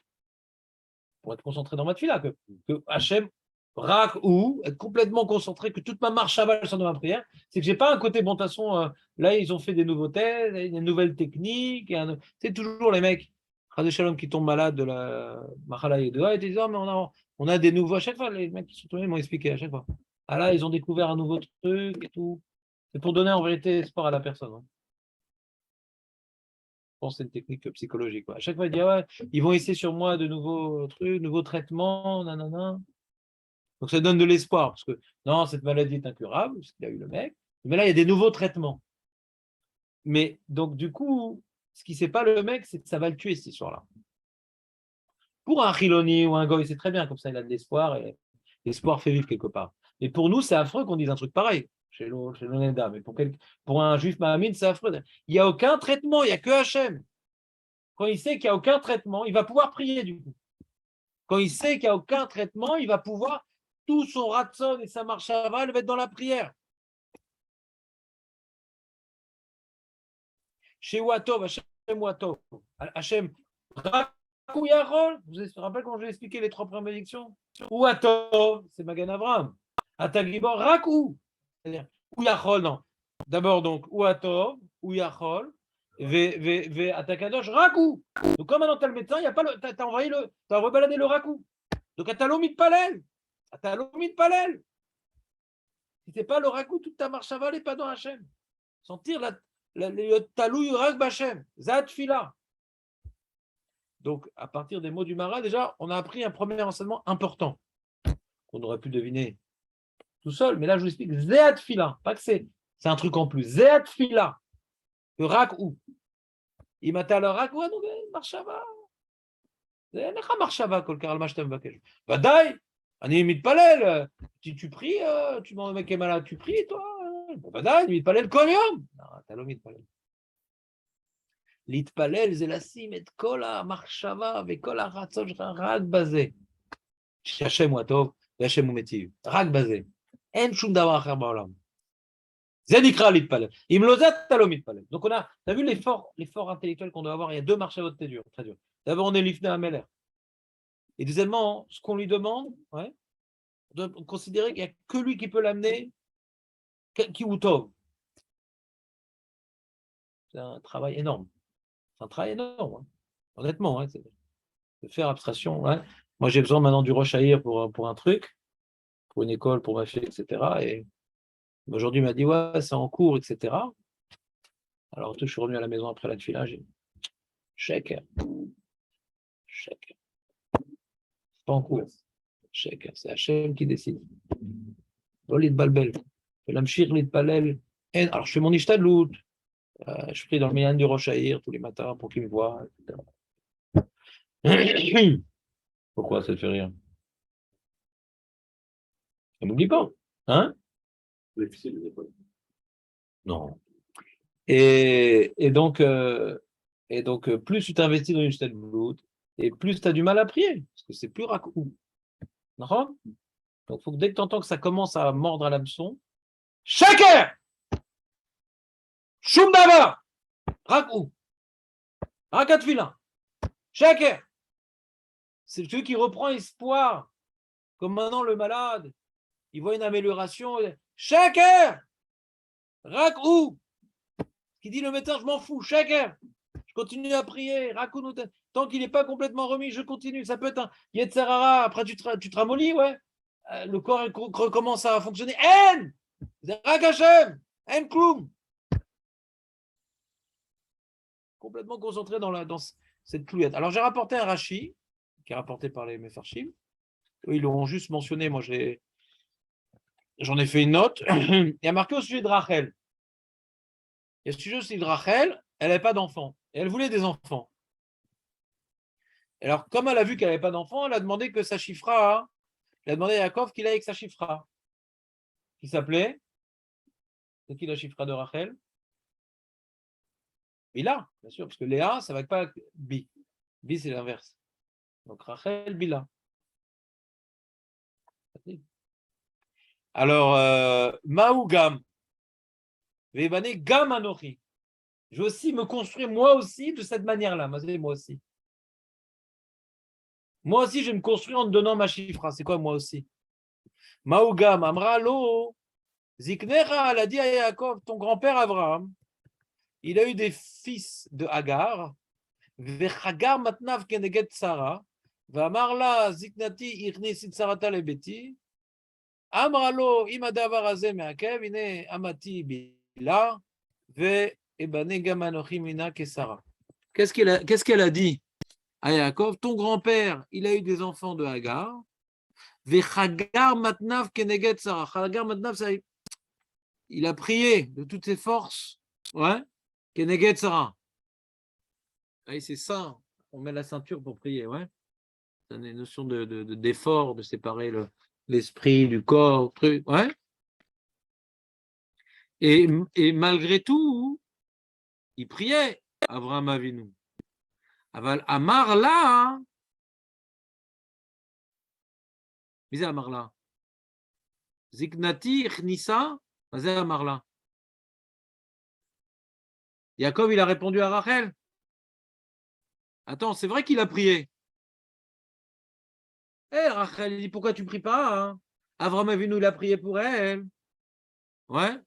pour être concentré dans ma tefila, que Hachem rak ou être complètement concentré, que toute ma marche aval soit dans ma prière, c'est que j'ai pas un côté bon de toute façon, là ils ont fait des nouveautés, des nouvelles techniques, c'est toujours les mecs Chas Shalom qui tombent malades de la Machala et de et ils disent oh, mais on a des nouveaux à chaque fois, les mecs qui sont tombés m'ont expliqué à chaque fois. Ah là ils ont découvert un nouveau truc et tout. C'est pour donner en vérité espoir à la personne. Hein. Je pense que c'est une technique psychologique. Quoi. À chaque fois, ils disent ouais, ils vont essayer sur moi de nouveaux trucs, nouveaux traitements, nanana. Donc ça donne de l'espoir, parce que non, cette maladie est incurable, parce qu'il a eu le mec, mais là, il y a des nouveaux traitements. Mais donc, du coup, ce qui ne sait pas le mec, c'est que ça va le tuer, cette histoire-là. Pour un Chiloni ou un Goy, c'est très bien, comme ça, il a de l'espoir, et l'espoir fait vivre quelque part. Mais pour nous, c'est affreux qu'on dise un truc pareil, chez l'Oneda, mais pour un juif mahamine, c'est affreux. Il n'y a aucun traitement, il n'y a que Hachem. Quand il sait qu'il n'y a aucun traitement, il va pouvoir prier, du coup. Quand il sait qu'il n'y a aucun traitement, il va pouvoir tout son ratson et sa marche à va être dans la prière. Chez Watov, Hachem Watov, Hachem Rakou Yarol, vous vous rappelez quand j'ai expliqué les 3 premières bénédictions? Watov, c'est Magan Avram. Atagibor, Rakou, c'est-à-dire ou Yachol, non. D'abord donc, Watov, ou Yachol, ve Atakadosh, Rakou. Donc comme maintenant tu as le médecin, il y a pas le, t'as envoyé balader le Rakou. Donc Atalomit Palel. Atalomit Palel. Si c'est pas le Rakou, toute ta marche à val n'est pas dans Hachem. Sentir le talouille rak bachem, zat fila. Donc, à partir des mots du Mara, déjà, on a appris un premier enseignement important qu'on aurait pu deviner tout seul, mais là, je vous explique. Zat fila, pas que c'est un truc en plus. Zat fila, le rak ou. Il m'a dit le rak ou, donc, marchava. Necha marchava, kol karal mashtem vakesh. Vadaï, ani mitpalel, tu pries, tu m'en mec est malade, tu pries, toi. Vadaï, mitpalel kol yom. Non, t'as l'homme mitpalel. להתפלל זה לשים את כל המחשבה וכל הרצון שלך רק בזה. שהשם הוא הטוב והשם הוא מציב. רק בזה. אין שום דבר אחר בעולם. זה נקרא להתפלל. אם לא זה, אתה לא מתפלל. Donc on a, t'as vu l'effort intellectuel qu'on doit avoir, il y a 2 marches à votre très dur. D'abord, on est l'ifné à Meller. Et deuxièmement, ce qu'on lui demande, ouais, on doit considérer qu'il n'y a que lui qui peut l'amener, qui ou tov. C'est un travail énorme. C'est un travail énorme, hein. Honnêtement, hein, de faire abstraction. Ouais. Moi, j'ai besoin maintenant du Rosh Haïr pour un truc, pour une école, pour ma fille, etc. Et aujourd'hui, il m'a dit, ouais, c'est en cours, etc. Alors, je suis revenu à la maison après la tefila, j'ai dit, chèque, pas en cours. Chèque, c'est Hachem qui décide. לא להתבלבל, ולהמשיך להתפלל. Alors, je fais mon ishtadlout, je prie dans le minyan du Rosh Haïr tous les matins pour qu'il me voie, etc. Pourquoi ça te fait rire? On n'oublie pas, hein? Non. Et donc, plus tu t'investis dans une ishtadlout, et plus tu as du mal à prier, parce que c'est plus raccou. D'accord? Donc, faut que dès que tu entends que ça commence à mordre à l'hameçon, Shaker! Shum davar! Rakou! Rakatfila! Shaker! C'est celui qui reprend espoir. Comme maintenant le malade, il voit une amélioration. Shaker! Rakou! Qui dit le médecin, je m'en fous. Shaker! Je continue à prier. Rakou! Tant qu'il n'est pas complètement remis, je continue. Ça peut être un Yetzerara. Après, tu te ramollis, ouais. Le corps recommence à fonctionner. En! Rakachem! En kloum! Complètement concentré dans cette clouette. Alors, j'ai rapporté un Rashi, qui est rapporté par les Mefarshim. Eux, ils l'ont juste mentionné. Moi, j'en ai fait une note. Il y a marqué au sujet de Rachel. Il y a ce sujet aussi de Rachel, elle n'avait pas d'enfant. Et elle voulait des enfants. Alors, comme elle a vu qu'elle n'avait pas d'enfant, elle a demandé que sa chifra, elle a demandé à Yaakov qu'il aille avec sa chifra. Qui s'appelait? C'est qui la chifra de Rachel? Bila, bien sûr, parce que Léa, ça ne va pas Bi. Bi, c'est l'inverse. Donc Rachel, Bila. Alors, Maougam. Vebane Gam Anochi. Je vais aussi me construire moi aussi de cette manière-là. Moi aussi. Moi aussi, je vais me construire en te donnant ma chifra. C'est quoi moi aussi? Maougam, Amra Lo, Ziknecha, elle a dit à Yaakov, ton grand-père Abraham, il a eu des fils de Hagar. Vechagar matnav keneget Sarah. Vamarla Ziknati irnisit Sarata lebeti. Amra Lo, imadavar azeh meakev, ine amati bila. Qu'est-ce qu'elle a dit à Yaakov? Ton grand-père, il a eu des enfants de Hagar. Vechagar matnav keneget Sarah. Hagar matnav, il a prié de toutes ses forces. Ouais. Keneget Sarah. C'est ça. On met la ceinture pour prier. Ouais. C'est une notion d'effort, de séparer l'esprit du corps. Truc. Ouais. Et malgré tout, il priait, Avraham Avinu. Aval Amar là, misé Amar là. Ziknati Chnissa, misé Amar là. Yaakov, il a répondu à Rachel. Attends, c'est vrai qu'il a prié. Rachel, il dit, pourquoi tu ne pries pas, hein? Avraham Avinu, il a prié pour elle. Ouais.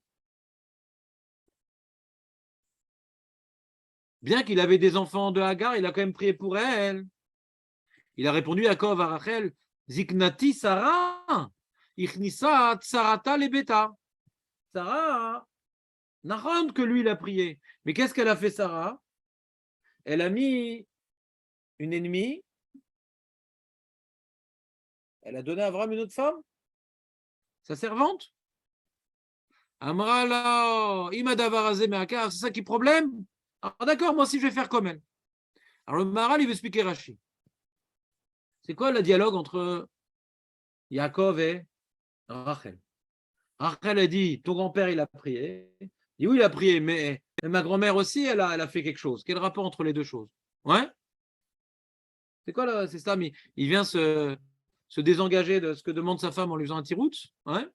Bien qu'il avait des enfants de Hagar, il a quand même prié pour elle. Il a répondu Yaakov à Rachel, Ziknati Sarah, Ichnissa Tsarata Lebeta. Sarah, Nahon que lui, il a prié. Mais qu'est-ce qu'elle a fait, Sarah? Elle a mis une ennemie. Elle a donné à Abraham une autre femme, sa servante. Amrala, Imadabarazé Meakar, c'est ça qui est problème? Alors d'accord, moi aussi je vais faire comme elle. Alors le Maharal, il veut expliquer Rashi. C'est quoi le dialogue entre Yaakov et Rachel? Rachel a dit, ton grand-père, il a prié. Il dit, oui, il a prié, mais ma grand-mère aussi, elle a fait quelque chose. Quel rapport entre les deux choses? Ouais. C'est quoi là? C'est ça, mais il vient se désengager de ce que demande sa femme en lui faisant un petit route. Ouais.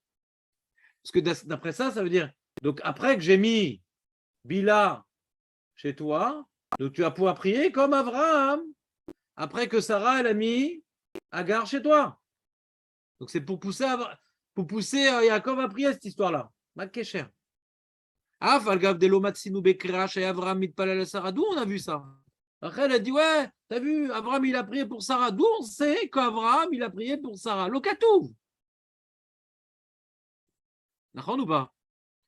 Parce que d'après ça, ça veut dire, donc après que j'ai mis Bila chez toi, donc tu vas pouvoir prier comme Abraham, après que Sarah, elle a mis Hagar chez toi. Donc c'est pour pousser Yaakov à prier cette histoire-là. Makesher. Af al-gav de l'omatsinu bekra chez Avram mitpalel à Sarah. D'où on a vu ça? Rachel a dit, ouais, t'as vu, Avram, il a prié pour Sarah. D'où on sait qu'Avram, il a prié pour Sarah? Lokatouv. D'accord ou pas?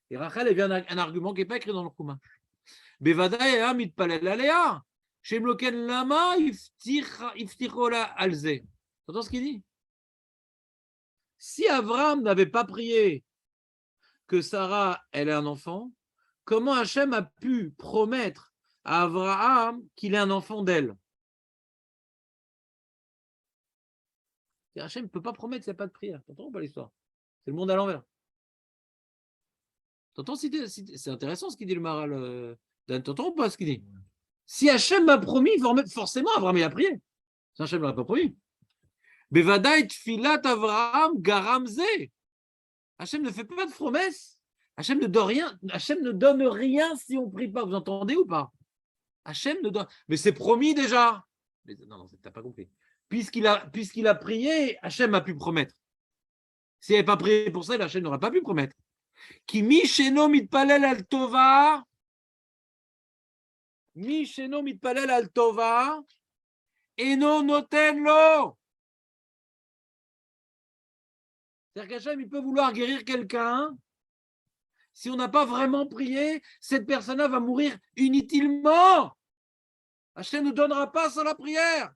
Et Rachel, elle vient un argument qui n'est pas écrit dans le Kouma. Bevadaï ea mitpalel alea. Shem loken lama iftichola alze. T'entends ce qu'il dit? Si Avram n'avait pas prié que Sarah, elle ait un enfant, comment Hachem a pu promettre à Abraham qu'il ait un enfant d'elle? Hachem ne peut pas promettre s'il n'y a pas de prière. T'entends pas l'histoire? C'est le monde à l'envers. T'entends? C'est intéressant ce qu'il dit le Maharal. T'entends pas ce qu'il dit? Si Hachem m'a promis, forcément Abraham il a prié. Si Hachem ne l'aurait pas promis. Bevadaï tfilat Avraham garamze. Hachem ne fait pas de promesses. Hachem ne donne rien si on ne prie pas. Vous entendez ou pas? Hachem ne donne. Mais c'est promis déjà. Mais non, tu n'as pas compris. Puisqu'il a prié, Hachem a pu promettre. S'il n'avait pas prié pour ça, Hachem n'aurait pas pu promettre. Qui mi sheno mitpalel al tova. Mi sheno mitpalel al tova. Eno noten lo. C'est-à-dire qu'Hachem, il peut vouloir guérir quelqu'un. Si on n'a pas vraiment prié, cette personne-là va mourir inutilement. Hachem ne donnera pas sans la prière.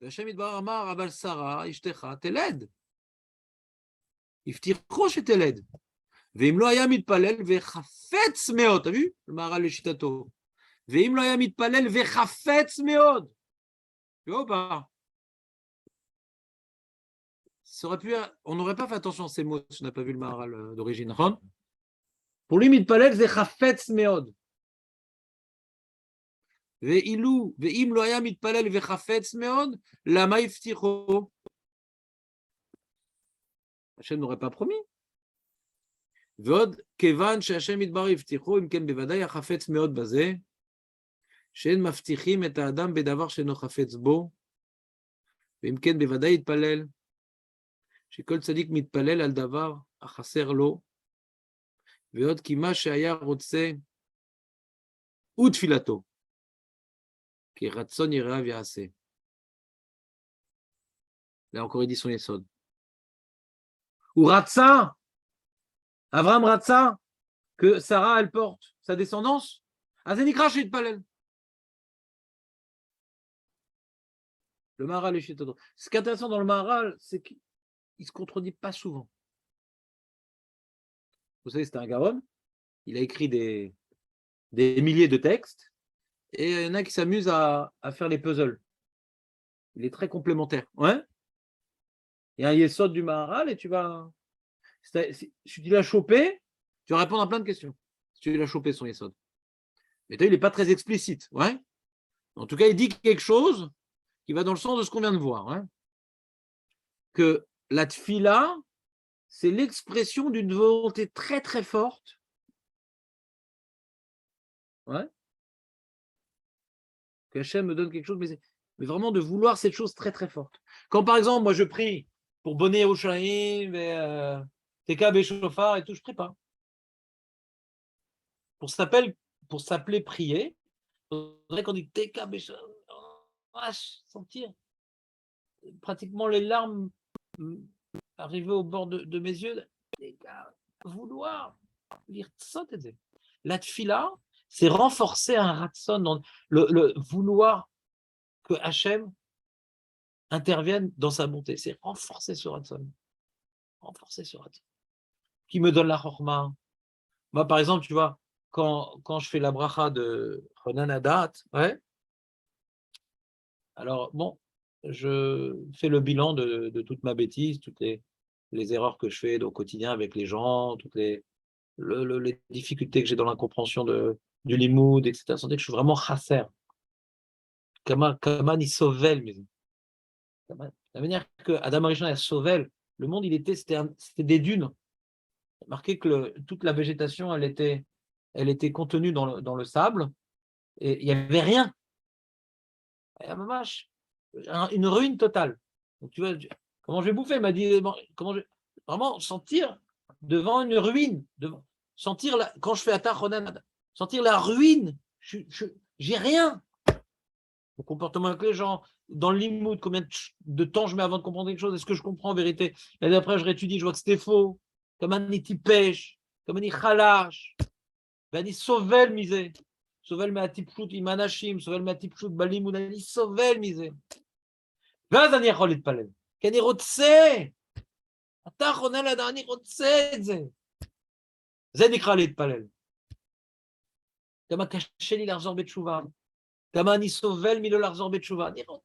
Hachem yitbarach amar aval Sarah ishtecha teled. Ifticho sheteled. Ve'im lo haya mitpalel ve'chafetz meod. T'as vu? Le Maharal le Shitato. Ve'im lo haya mitpalel ve'chafetz meod. Tu vois ou pas? On n'aurait pas fait attention à ces mots si on n'a pas vu le Maharal d'origine. Pour lui, mitpalel c'est chafetz meod. Ve'im lo haya mitpalel ve'chafetz meod, lama ifticho. Hachem n'aurait pas promis. Ve'od kevan she'Hachem yitbarach ifticho, im ken bevadai hachafetz meod bazeh, she'en maftichim et ha'adam bedavar she'eno chafetz bo, ve'im ken bevadai yitpalel. שכל צדיק מתפלל על דבר החסר לו, ועוד כי מה שהיה רוצה הוא תפילתו, כי רצון יראיו יעשה. Là encore il dit son yesod. Ou Ratza, Avram Ratza, que Sarah elle porte sa descendance, Azenikra chez Palel. Le Maharal et Shitato. Ce qui est intéressant dans le Maharal, c'est qu'il ne se contredit pas souvent. Vous savez, c'était un Gaon. Il a écrit des milliers de textes. Et il y en a qui s'amusent à faire les puzzles. Il est très complémentaire. Ouais. Il y a un Yesod du Maharal et tu l'as chopé, tu vas répondre à plein de questions. Si tu l'as chopé, son Yesod. Mais il n'est pas très explicite. Ouais. En tout cas, il dit quelque chose qui va dans le sens de ce qu'on vient de voir. Ouais. Que la tfila, c'est l'expression d'une volonté très très forte. Ouais. Que Hachem me donne quelque chose, mais vraiment de vouloir cette chose très très forte. Quand par exemple, moi je prie pour Bonnet Yerushalayim, Teka Beshofar et tout, je ne prie pas. Pour s'appeler prier, il faudrait qu'on dise Teka Beshofar, sentir pratiquement les larmes arriver au bord de mes yeux, vouloir lire ça. La tfila, c'est renforcer un ratson dans le vouloir que Hachem intervienne dans sa bonté. C'est renforcer ce ratson. Renforcer ce ratson. Qui me donne la chorma. Moi, par exemple, tu vois, quand je fais la bracha de Ronan Adat, ouais, alors, bon, je fais le bilan de toute ma bêtise, toutes les erreurs que je fais au quotidien avec les gens, toutes les difficultés que j'ai dans l'incompréhension du limoud, etc. Sans dire que je suis vraiment chasser. Kaman il sauvel, mais la manière que Adam Arishon a sauvé le monde, c'était des dunes. Il marqué que toute la végétation, elle était contenue dans le sable, et il n'y avait rien. Une ruine totale. Donc tu vois, comment je vais bouffer? Il m'a dit, comment vraiment sentir devant une ruine, sentir quand je fais Atar Ronan, sentir la ruine, j'ai rien. Mon comportement avec les gens, dans le limoud, combien de temps je mets avant de comprendre quelque chose, est-ce que je comprends en vérité? Et après, je réétudie, je vois que c'était faux. Comme un iti pêche, comme un chalash, ben il sauvel misé. Sauvel me atipshut imanashim, sauvel me atipshut balimud, il sauvel misé. ואז אני יכול להתפלל, כי אני רוצה, אתה חונה לידה, אני רוצה את זה. זה נקרא להתפלל. כמה קשה לי לחזור בתשובה, כמה אני סובל מלא לחזור בתשובה, אני רוצה.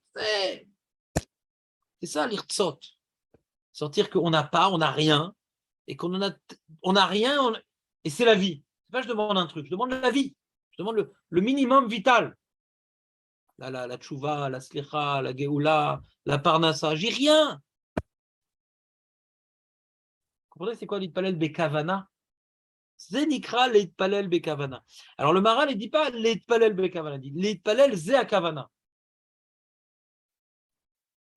C'est ça, l'irtzot. Sentir qu'on n'a pas, on n'a rien, et qu'on en a, on n'a rien, et c'est la vie. C'est pas je demande un truc, je demande la vie. Je demande le minimum vital. La tchouva, la slicha, la geoula, la parnassa, j'ai rien. Vous comprenez, c'est quoi l'itpalel bekavana? C'est nikra l'itpalel bekavana. Alors le Maral, il ne dit pas l'itpalel bekavana, il dit l'itpalel ze akavana.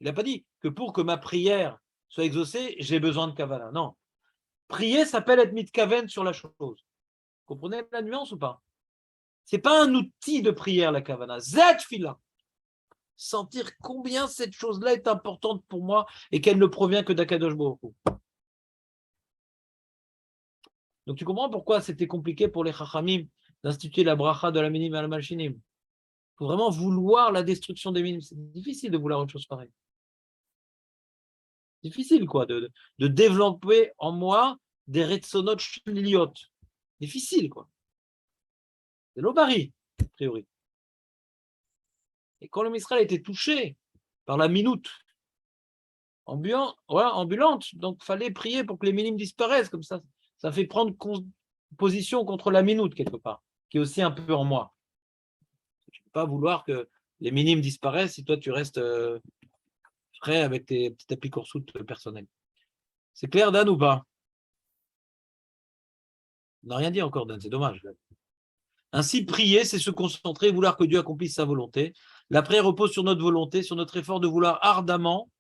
Il n'a pas dit que pour que ma prière soit exaucée, j'ai besoin de kavana. Non. Prier s'appelle être mitkaven sur la chose. Vous comprenez la nuance ou pas? Ce n'est pas un outil de prière, la kavana. Zet fila. Sentir combien cette chose-là est importante pour moi et qu'elle ne provient que d'Akadosh Baruch Hu. Donc tu comprends pourquoi c'était compliqué pour les Chachamim d'instituer la bracha de la minim à la malchinim. Il faut vraiment vouloir la destruction des minim. C'est difficile de vouloir une chose pareille. Difficile quoi, de développer en moi des retsonot shliliot. Difficile quoi. C'est l'obari, a priori. Et quand le Israël était touché par la minute ambulante, donc il fallait prier pour que les minimes disparaissent, comme ça fait prendre position contre la minute quelque part, qui est aussi un peu en moi. Tu ne peux pas vouloir que les minimes disparaissent si toi tu restes frais avec tes petits applicoursoutes personnels. C'est clair, Dan, ou pas? On n'a rien dit encore, Dan, c'est dommage. Ainsi, prier, c'est se concentrer, vouloir que Dieu accomplisse sa volonté. La prière repose sur notre volonté, sur notre effort de vouloir ardemment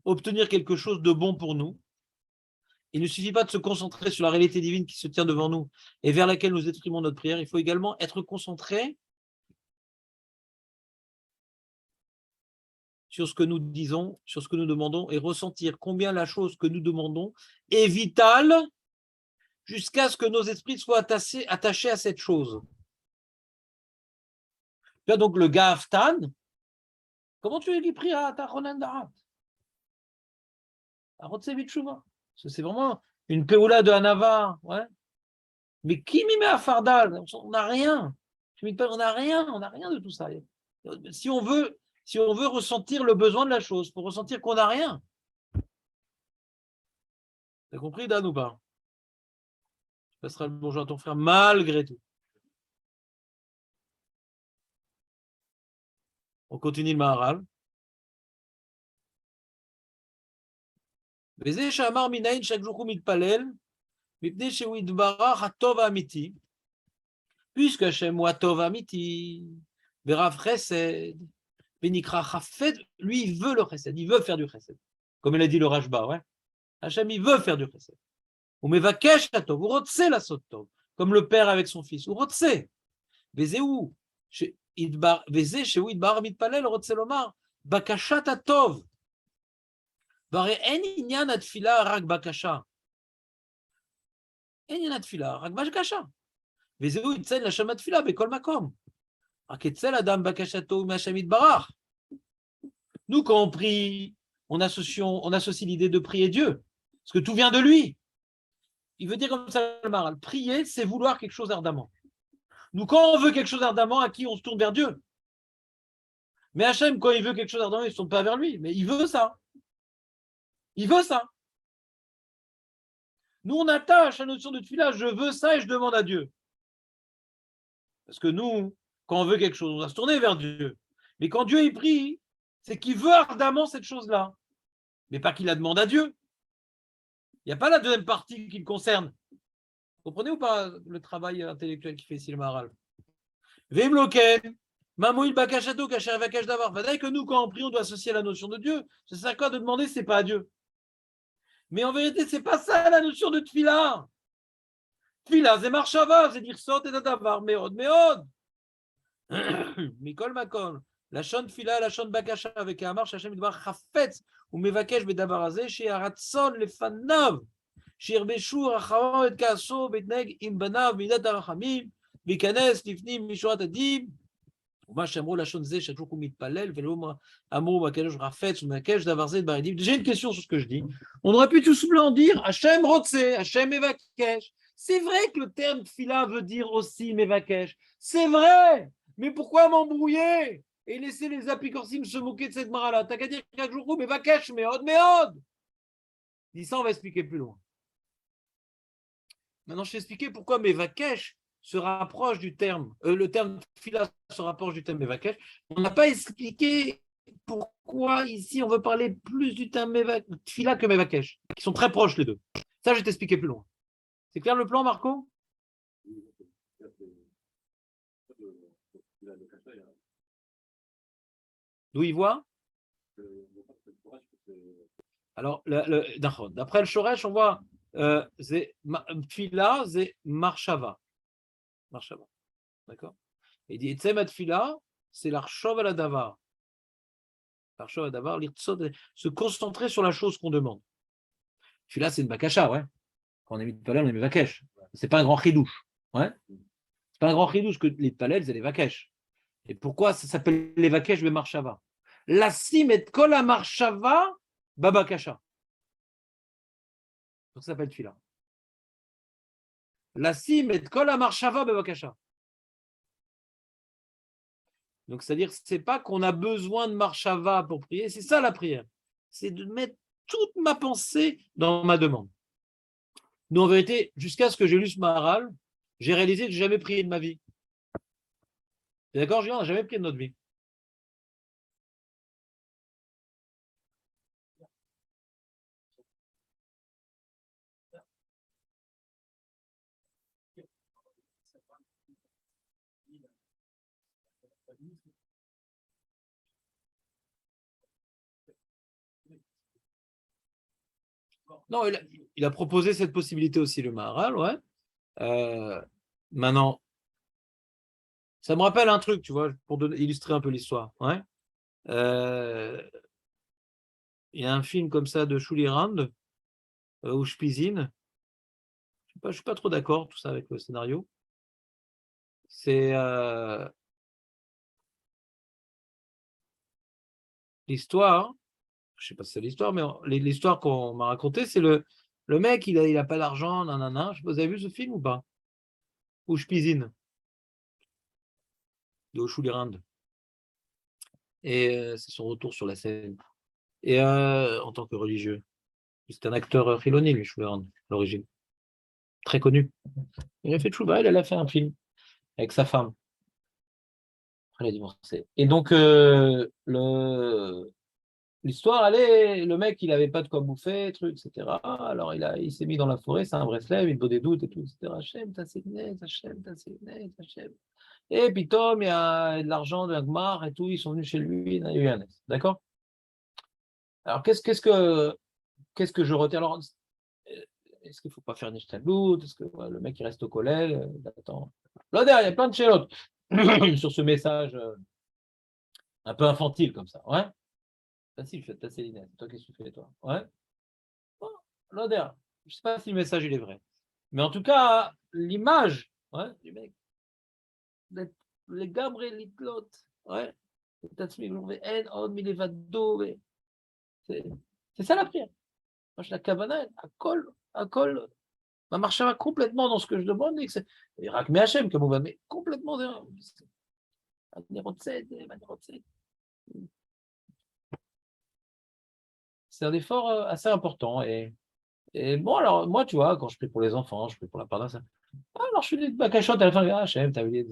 obtenir quelque chose de bon pour nous. Il ne suffit pas de se concentrer sur la réalité divine qui se tient devant nous et vers laquelle nous exprimons notre prière. Il faut également être concentré sur ce que nous disons, sur ce que nous demandons et ressentir combien la chose que nous demandons est vitale jusqu'à ce que nos esprits soient attachés à cette chose. Tu as donc le Gaftan. Comment tu lui pries à ta Ronan Darat? À Rotsevit Shuvah. C'est vraiment une Peoula de Hanava. Ouais. Mais qui m'y met à Fardal? On n'a rien. On n'a rien de tout ça. Si on veut ressentir le besoin de la chose, pour ressentir qu'on n'a rien. T'as compris, Dan, ou pas? Tu passeras le bonjour à ton frère malgré tout. On continue le Maharal. וזה שאמר מנין שהקדוש הוא מתפלל, מפני שהוא יתברך הטוב האמיתי, puisque Hashem הוא הטוב האמיתי, ורב חסד, ונקרא חפד, lui il veut le chesed, il veut faire du chesed, comme il a dit le Rashba, ouais. Hashem il veut faire du chesed. הוא מבקש הטוב, הוא רוצה לעשות טוב, comme le père avec son fils, הוא רוצה, וזה שהוא יתברך מתפלל, רוצה לומר, בקשת הטוב, והרי אין עניין התפילה רק בקשה. אין עניין התפילה רק בקשה. וזהו יציין לשם התפילה בכל מקום. רק אצל אדם בקשתו מהשם יתברך. Nous, quand on prie, on associe l'idée de prier Dieu, parce que tout vient de lui. Il veut dire comme ça, le Maharal, prier, c'est vouloir quelque chose ardemment. Nous, quand on veut quelque chose ardemment, à qui on se tourne vers Dieu? Mais Hachem, quand il veut quelque chose ardemment, il ne se tourne pas vers lui, mais il veut ça. Il veut ça. Nous, on attache la notion de tefila, je veux ça et je demande à Dieu. Parce que nous, quand on veut quelque chose, on va se tourner vers Dieu. Mais quand Dieu il prie, c'est qu'il veut ardemment cette chose-là. Mais pas qu'il la demande à Dieu. Il n'y a pas la deuxième partie qui le concerne. Vous comprenez ou pas le travail intellectuel qui fait ici le Maharal? Vemloken, Mamoïl Bakashato, Kacher Vakash Davar. Vadaï que nous, quand on prie, on doit associer la notion de Dieu. Ça sert à quoi de demander si ce n'est pas à Dieu? Mais en vérité, c'est pas ça la notion de tfila. Tfila, c'est marshava, c'est dire sot et dadavar, meod, meod. Mikol makol. La shon tfila, la shon bakasha, avec un marche, Hashem dvar chafetz, ou mevakesh bedavar azeh, chez aratson lefanav, chez irbeshu rachavon et kaso, betneg im banav, midat arachamim, vikanes, lifnim, mishurat adim, ומה שאמרו לשון זה, שהשוק הוא מתפלל, ולא אמרו בקדוש רחפץ ומבקש דבר זה דבר ידיב. J'ai une question sur ce que je dis. On aurait pu tout simplement dire Hachem rotse, Hachem mevakesh. C'est vrai que le terme tfila veut dire aussi mevakesh. C'est vrai. Mais pourquoi m'embrouiller et laisser les apicorsim se moquer de cette mara-là? T'as qu'à dire chaque jour mevakesh, meod, meod. Dis ça, on va expliquer plus loin. Maintenant, je vais expliquer pourquoi mevakesh se rapproche du terme, le terme tfila se rapproche du terme mevakesh. On n'a pas expliqué pourquoi ici on veut parler plus du terme tfila que mevakesh, qui sont très proches les deux. Ça, je vais t'expliquer plus loin. C'est clair le plan, Marco? D'où il voit? Alors, d'après le Shoresh, on voit tfila, c'est marshava. Marshava. D'accord? Il dit Etzemat Fila, c'est l'archov à la davar. L'archov à la davar, se concentrer sur la chose qu'on demande. Fila, c'est une bakasha, ouais. Quand on est mis de palel, on est mis vakesh. C'est pas un grand chidouche. Ouais? C'est pas un grand chidouche que les palel, c'est les vakesh. Et pourquoi ça s'appelle les vakesh be marshava? La sim et kol marshava babakasha. Ça s'appelle Fila. La sim et kol marshava babakasha. Donc, c'est-à-dire, c'est pas qu'on a besoin de marshava pour prier, c'est ça la prière. C'est de mettre toute ma pensée dans ma demande. Nous, en vérité, jusqu'à ce que j'ai lu ce Maharal, j'ai réalisé que je n'ai jamais prié de ma vie. T'es d'accord, Julien? On n'a jamais prié de notre vie. Non, il a proposé cette possibilité aussi, le Maharal, ouais. Maintenant, ça me rappelle un truc, tu vois, pour illustrer un peu l'histoire. Ouais. Il y a un film comme ça de Shulirand, ou Shpizin. Je ne suis pas trop d'accord, tout ça, avec le scénario. C'est l'histoire, je ne sais pas si c'est l'histoire, mais l'histoire qu'on m'a racontée, c'est le mec, il a pas d'argent, nanana. Vous avez vu ce film ou pas? Ou Shpizin de Oshulirand. Et c'est son retour sur la scène. Et en tant que religieux. C'est un acteur Khiloni, lui, Oshulirand, à l'origine. Très connu. Il a fait Tchouba, il a fait un film avec sa femme. Après, il a divorcé. Et donc, l'histoire, le mec, il n'avait pas de quoi bouffer, truc, etc. Alors, il s'est mis dans la forêt, c'est un vrai flemme, il vaut des doutes et tout, etc. Hachem, Hachem. Et puis, Tom, il y a de l'argent de Agmar et tout, ils sont venus chez lui, il a eu un S. D'accord? Alors, qu'est-ce que je retiens? Alors, est-ce qu'il ne faut pas faire une Nishtadlout? Est-ce que le mec, il reste au collège? Attends. Là, derrière, il y a plein de chélotes sur ce message un peu infantile comme ça. Ouais? Facile, fais ta Céline. Toi, qu'est-ce que tu fais, toi? Ouais? Oh, là, derrière. Je ne sais pas si le message, il est vrai. Mais en tout cas, l'image, ouais, du mec, les gabres et les clottes, ouais, c'est ça la prière. Moi, je la kavana, à col, ma marche va complètement dans ce que je demande, et Rak me Hachem, comme on va, mais complètement derrière. C'est un effort assez important. Et bon, alors, moi, tu vois, quand je prie pour les enfants, je prie pour la parnasse. Alors, je suis des bacachotes à la fin, Hachem, t'as vu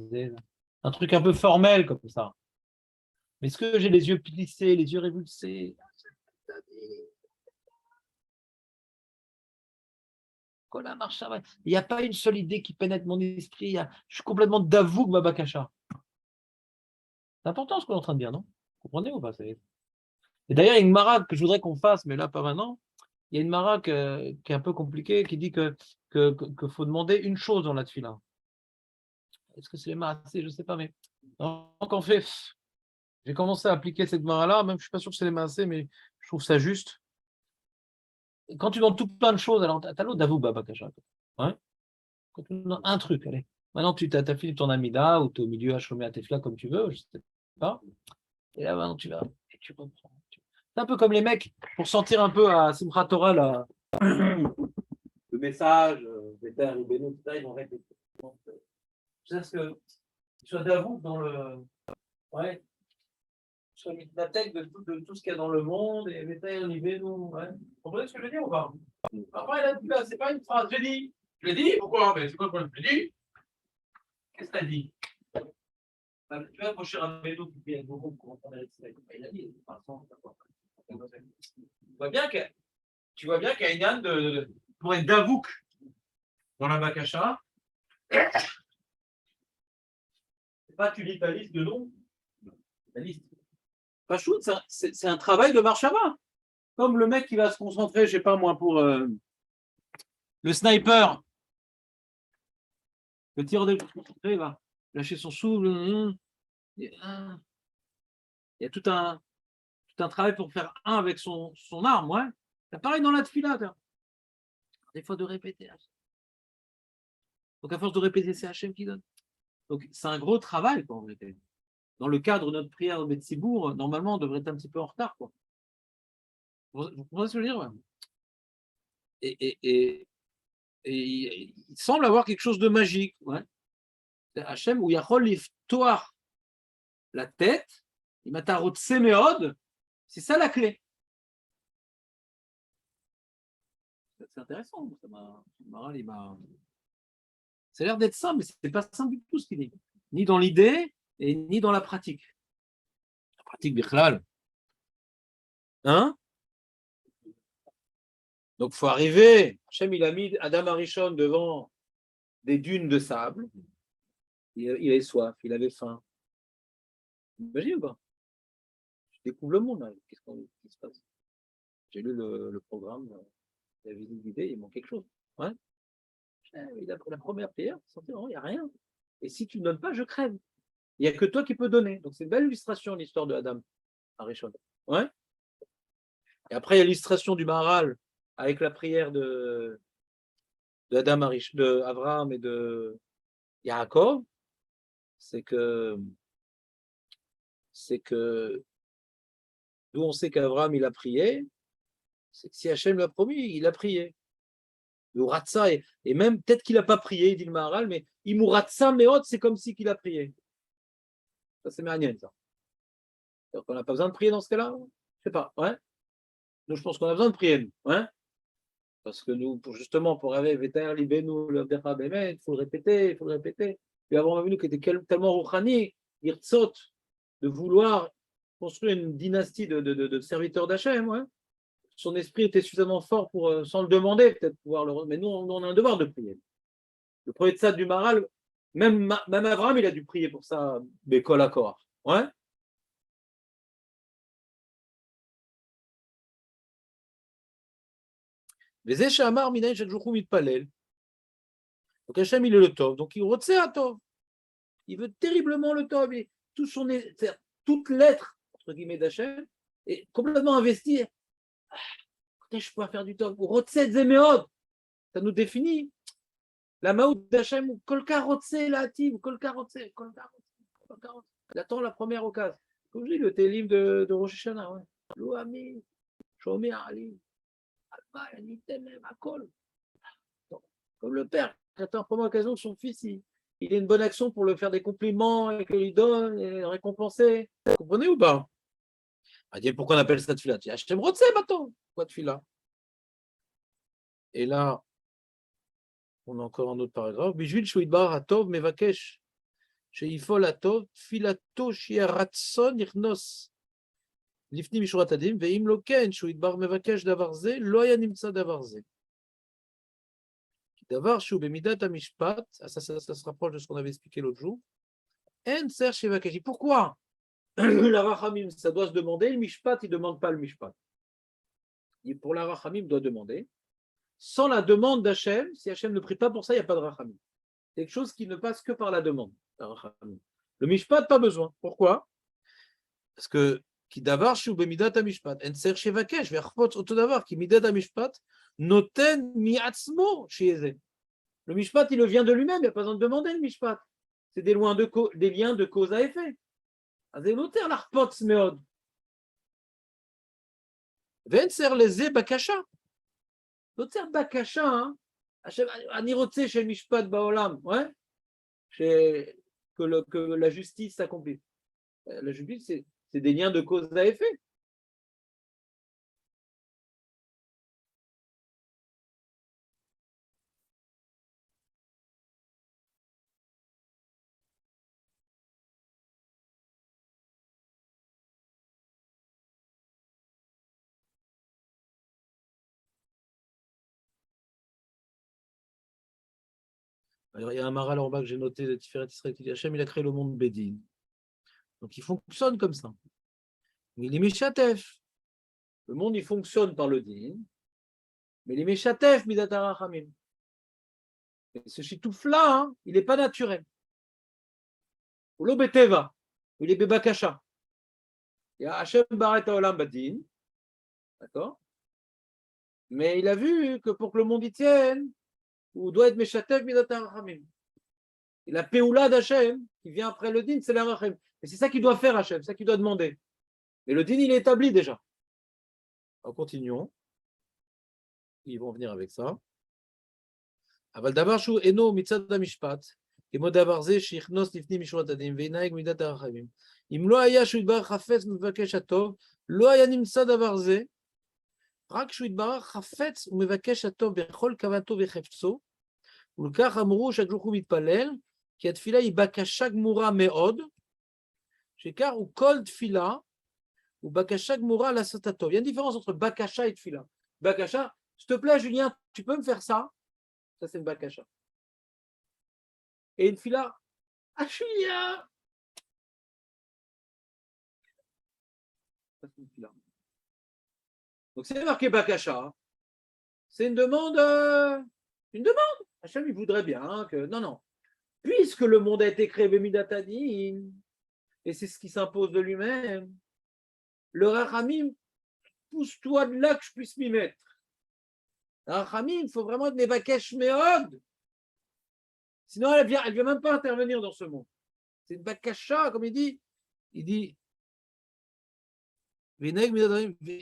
un truc un peu formel comme ça. Mais est-ce que j'ai les yeux plissés, les yeux révulsés? Il n'y a pas une seule idée qui pénètre mon esprit. Je suis complètement d'avouk, Babakacha. C'est important ce qu'on est en train de dire, non? Vous comprenez ou pas? Et d'ailleurs, il y a une marade que je voudrais qu'on fasse, mais là, pas maintenant. il y a une mara qui est un peu compliquée, qui dit que faut demander une chose dans la tefila. Est-ce que c'est les maasés? Je ne sais pas, mais donc en fait, j'ai commencé à appliquer cette mara-là, même je ne suis pas sûr que c'est les maasés, mais je trouve ça juste. Quand tu demandes tout plein de choses, alors tu as l'autre d'avou, Baba Kasha. Hein? Quand tu demandes un truc, allez. Maintenant, tu as fini ton amida, ou tu es au milieu à Shomé à Tefila, comme tu veux, je ne sais pas. Et là, maintenant, tu vas, et tu reprends. C'est un peu comme les mecs, pour sentir un peu à Simchat Torah, là, le message, Béter, Ibénou, tout ça, ils vont répéter. C'est ce que tu sois d'avou dans le. Ouais. Sur la tête de tout ce qu'il y a dans le monde, et Béter, Ibénou, ouais. Vous comprenez ce que je veux dire ou pas? Après, là, c'est pas une phrase. Je l'ai dit, pourquoi? Mais c'est quoi le problème? Je l'ai dit. Qu'est-ce que tu as dit? Tu vois, mon cher Abénou, qui vient beaucoup pour entendre il a dit, tu vois bien qu'il y a une âne pour être d'avouk dans la Bakasha. C'est pas tu lis ta liste de noms, la liste. Pas chou, c'est un travail de marchava. Comme le mec qui va se concentrer, je sais pas moi, pour le sniper. Le tireur de concentré, il va lâcher son souffle. Il y a tout un travail pour faire un avec son arme, ouais. C'est pareil dans la tefila. Des fois de répéter. Donc à force de répéter, c'est Hachem qui donne. Donc c'est un gros travail, quoi, en vérité. Dans le cadre de notre prière au Betsibourg, normalement, on devrait être un petit peu en retard, quoi. Vous comprenez ce que je veux dire? Ouais. Et il semble avoir quelque chose de magique. Ouais. Hachem, où Yachol Liftoar la tête, il m'a tarot Séméode, c'est ça la clé. C'est intéressant. Ça a l'air d'être simple, mais ce n'est pas simple du tout ce qu'il dit. Ni dans l'idée, et ni dans la pratique. La pratique bichlal. Hein? Donc, il faut arriver. Hachem, il a mis Adam Arishon devant des dunes de sable. Il avait soif, il avait faim. Imagine ou pas? Je découvre le monde, là. Qu'est-ce qui se passe? J'ai lu le programme, la visite guidée, il manque quelque chose. Ouais. La première prière, il n'y a rien. Et si tu ne donnes pas, je crève. Il n'y a que toi qui peux donner. Donc, c'est une belle illustration, l'histoire de Adam Arishon. Ouais. Et après, il y a l'illustration du Maharal avec la prière de Adam Arish, de Abraham et de Yaakov. C'est que d'où on sait qu'Abraham il a prié, c'est que si Hachem l'a promis, il a prié. Le Ratsa, et même peut-être qu'il n'a pas prié, dit le Maharal, mais Imuratsa Meot, c'est comme si qu'il a prié. Ça, c'est Méranienne, ça. Donc, on n'a pas besoin de prier dans ce cas-là? Je sais pas, ouais. Nous, je pense qu'on a besoin de prier, ouais. Parce que nous, pour rêver, Véter, Libénou, le Berra Bémet, il faut le répéter, il faut le répéter. Et avant, on a vu qu'il était tellement Rouhani, Irtsot, de vouloir construire une dynastie de serviteurs d'Hachem, ouais. Son esprit était suffisamment fort pour, sans le demander, peut-être pouvoir le. Mais nous, on a un devoir de prier. Le premier tzad du Maharal, même Abraham, il a dû prier pour ça, Békol Akor. Ouais. Vezé Shamar Minaï Shadjouchou Mitpalel. Donc Hachem, il est le Tov. Donc il retient à Tov. Il veut terriblement le Tov. Et toute l'être, entre guillemets, d'Hachem, est complètement investi. Je peux faire du Tov. Ou Rotset Zemeod. Ça nous définit. La Maout d'Hachem, ou Kolka Rotse Lativ, ou Kolka Rotse. Il attend la première occasion. Comme je dis, le télim de Rosh Hashanah. Ouais. Louami, Shomer Ali, Alba, Yanitem, Akol. Comme le père qui attend la première occasion que son fils il ait une bonne action pour lui faire des compliments et qu'il lui donne et le récompenser. Vous comprenez ou pas? Pourquoi on appelle ça tefila? Hachem Rotse maintenant. Pourquoi tefila? Et là, on a encore un autre paragraphe. Bijvil Shuidbar Atov Mevakesh. Sheifol Atov, Filato Shiaratson Irnos. Lifni Mishurat Adim, Veim Loken, Shuidbar Mevakesh Davarze, Loya Nimtsa Davarze. Davar Shu Bemidat Amishpat, ça se rapproche de ce qu'on avait expliqué l'autre jour. En Ser Shevakesh. Pourquoi la Rachamim, ça doit se demander, le Mishpat, il ne demande pas le Mishpat. pour la rachamim, doit demander. Sans la demande d'Hachem, si Hachem ne prie pas pour ça, il n'y a pas de rachamim. C'est quelque chose qui ne passe que par la demande. Le mishpat, pas besoin. Pourquoi? Parce que qui davar shu bemidat hamishpat, en ser shevakesh, ve'achpot oto davar, qui midat hamishpat, noten mi'atzmo sheyeze. Le mishpat, il vient de lui-même, il n'y a pas besoin de demander le mishpat. C'est des liens de cause à effet. Azenoter l'arpot smeod. Ve'en ser leze bakasha. Noter bakasha, hein. אני רוצה שמשפט בעולם, ouais? que la justice s'accomplisse. La justice, c'est des liens de cause à effet. Alors, il y a un maral en bas que j'ai noté de Tiferet Israël qui dit Hachem, il a créé le monde Bédine. Donc il fonctionne comme ça. Mais il est Meshatef. Le monde, il fonctionne par le din. Mais il est Meshatef, Midat HaRachamim. Et ce chitouf-là, hein, il n'est pas naturel. Ou lo beteva. Il est bebakasha. Il y a Hachem baret haolam badin. D'accord? Mais il a vu que pour que le monde y tienne, ou doit être Meshatef Midat HaRachamim. Et la Péoula d'Hachem, qui vient après le din, c'est la Rachem. Et c'est ça qu'il doit faire, Hachem, c'est ça qu'il doit demander. Et le din, il est établi déjà. Alors, continuons. Ils vont venir avec ça. אבל דבר שהוא אינו מצד המשפט, כמו דבר זה שיכנוס לפנים משורת הדין וינהג מידת הרחמים. אם לא היה שהוא יתברך חפץ ומבקש הטוב, לא היה נמצא דבר זה, רק שהוא יתברך חפץ ומבקש הטוב בכל כוונתו וחפצו, ולכך אמרו שהקדוש הוא מתפלל, כי התפילה היא בקשה גמורה מאוד, שכך הוא כל תפילה, הוא בקשה גמורה לעשות הטוב. Il y a une différence entre bakasha et tfila. Bakasha, s'il te plaît Julien, tu peux me faire ça? Ça c'est une bakasha. Et une tfila, ah Julien, ça c'est une tfila. Donc c'est marqué bakasha, c'est une demande, Hachem il voudrait bien que, non, puisque le monde a été créé bemidatadin, et c'est ce qui s'impose de lui-même, le rachamim, pousse-toi de là que je puisse m'y mettre. Le rachamim, il faut vraiment être mevakesh meod. Sinon, elle ne vient même pas intervenir dans ce monde. C'est une bakasha, comme il dit. Il dit,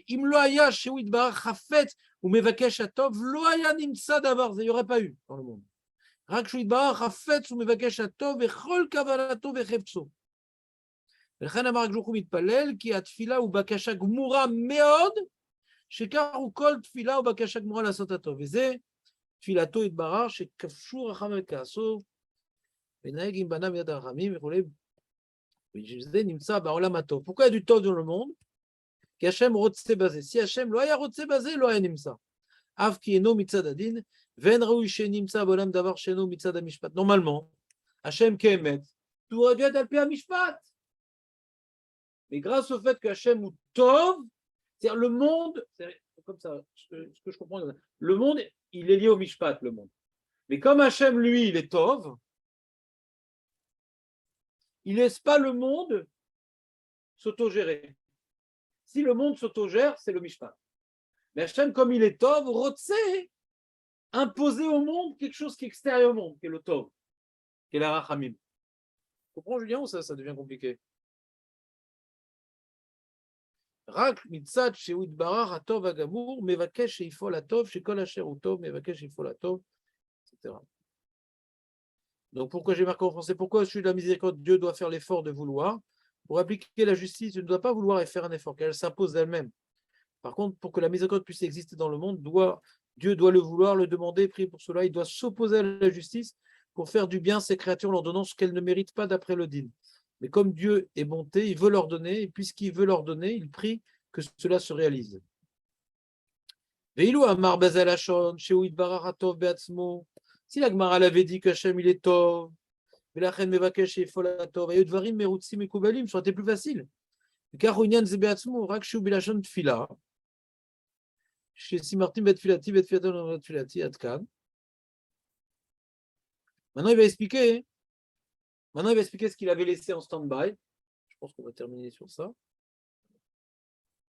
אם לא היה שהוא יתברך חפץ ומבקש הטוב, לא היה נמצא דבר, זה יורד pas eu dans le monde. רק שהוא יתברך חפץ ומבקש הטוב בכל כוונתו וחפצו. ולכן אמר הקדוש ברוך הוא מתפלל, כי התפילה הוא בקשה גמורה מאוד, שכך הוא כל תפילה הוא בקשה גמורה לעשות הטוב. וזה תפילתו יתברר, שכבשו רחם וכעסו, ונהג עם בניו מידת הרחמים וכו'. וזה נמצא בעולם הטוב. Pourquoi il y a du tov dans le monde? כי השם רוצה בזה. Si השם לא היה רוצה בזה, לא היה נמצא. אף כי אינו מצד הדין, ואין ראוי שנמצא בעולם דבר שאינו מצד המשפט. Normalement, השם כאמת, tout aurait dû être על פי המשפט. Mais grâce au fait que Hachem ou Tov, c'est-à-dire le monde, c'est comme ça, ce que je comprends, le monde, il est lié au Mishpat, le monde. Mais comme Hachem, lui, il est Tov, il ne laisse pas le monde s'autogérer. Si le monde s'autogère, c'est le Mishpat. Mais Hachem, comme il est Tov, Rotse, imposer au monde quelque chose qui est extérieur au monde, qui est le Tov, qui est la Rachamim. Tu comprends, Julien, ou ça devient compliqué? רק מצד שהוא יתברך הטוב הגמור, מבקש שיפעול הטוב, שכל אשר הוא טוב, מבקש שיפעול הטוב, etc. Donc pourquoi j'ai marqué en français? Pourquoi celui de la miséricorde, Dieu doit faire l'effort de vouloir? Pour appliquer la justice, Dieu ne doit pas vouloir et faire un effort, car elle s'impose d'elle-même. Par contre, pour que la miséricorde puisse exister dans le monde, Dieu doit le vouloir, le demander, prier pour cela. Il doit s'opposer à la justice pour faire du bien à ses créatures, leur donnant ce qu'elles ne méritent pas d'après le din. Mais comme Dieu est bonté, il veut leur donner, et puisqu'il veut leur donner, il prie que cela se réalise. Si la Gemara avait dit qu'Hachem il est Tov, ça aurait été plus facile. Car chez Simartim Bet Filati Atkan. Maintenant, il va expliquer ce qu'il avait laissé en stand-by. Je pense qu'on va terminer sur ça.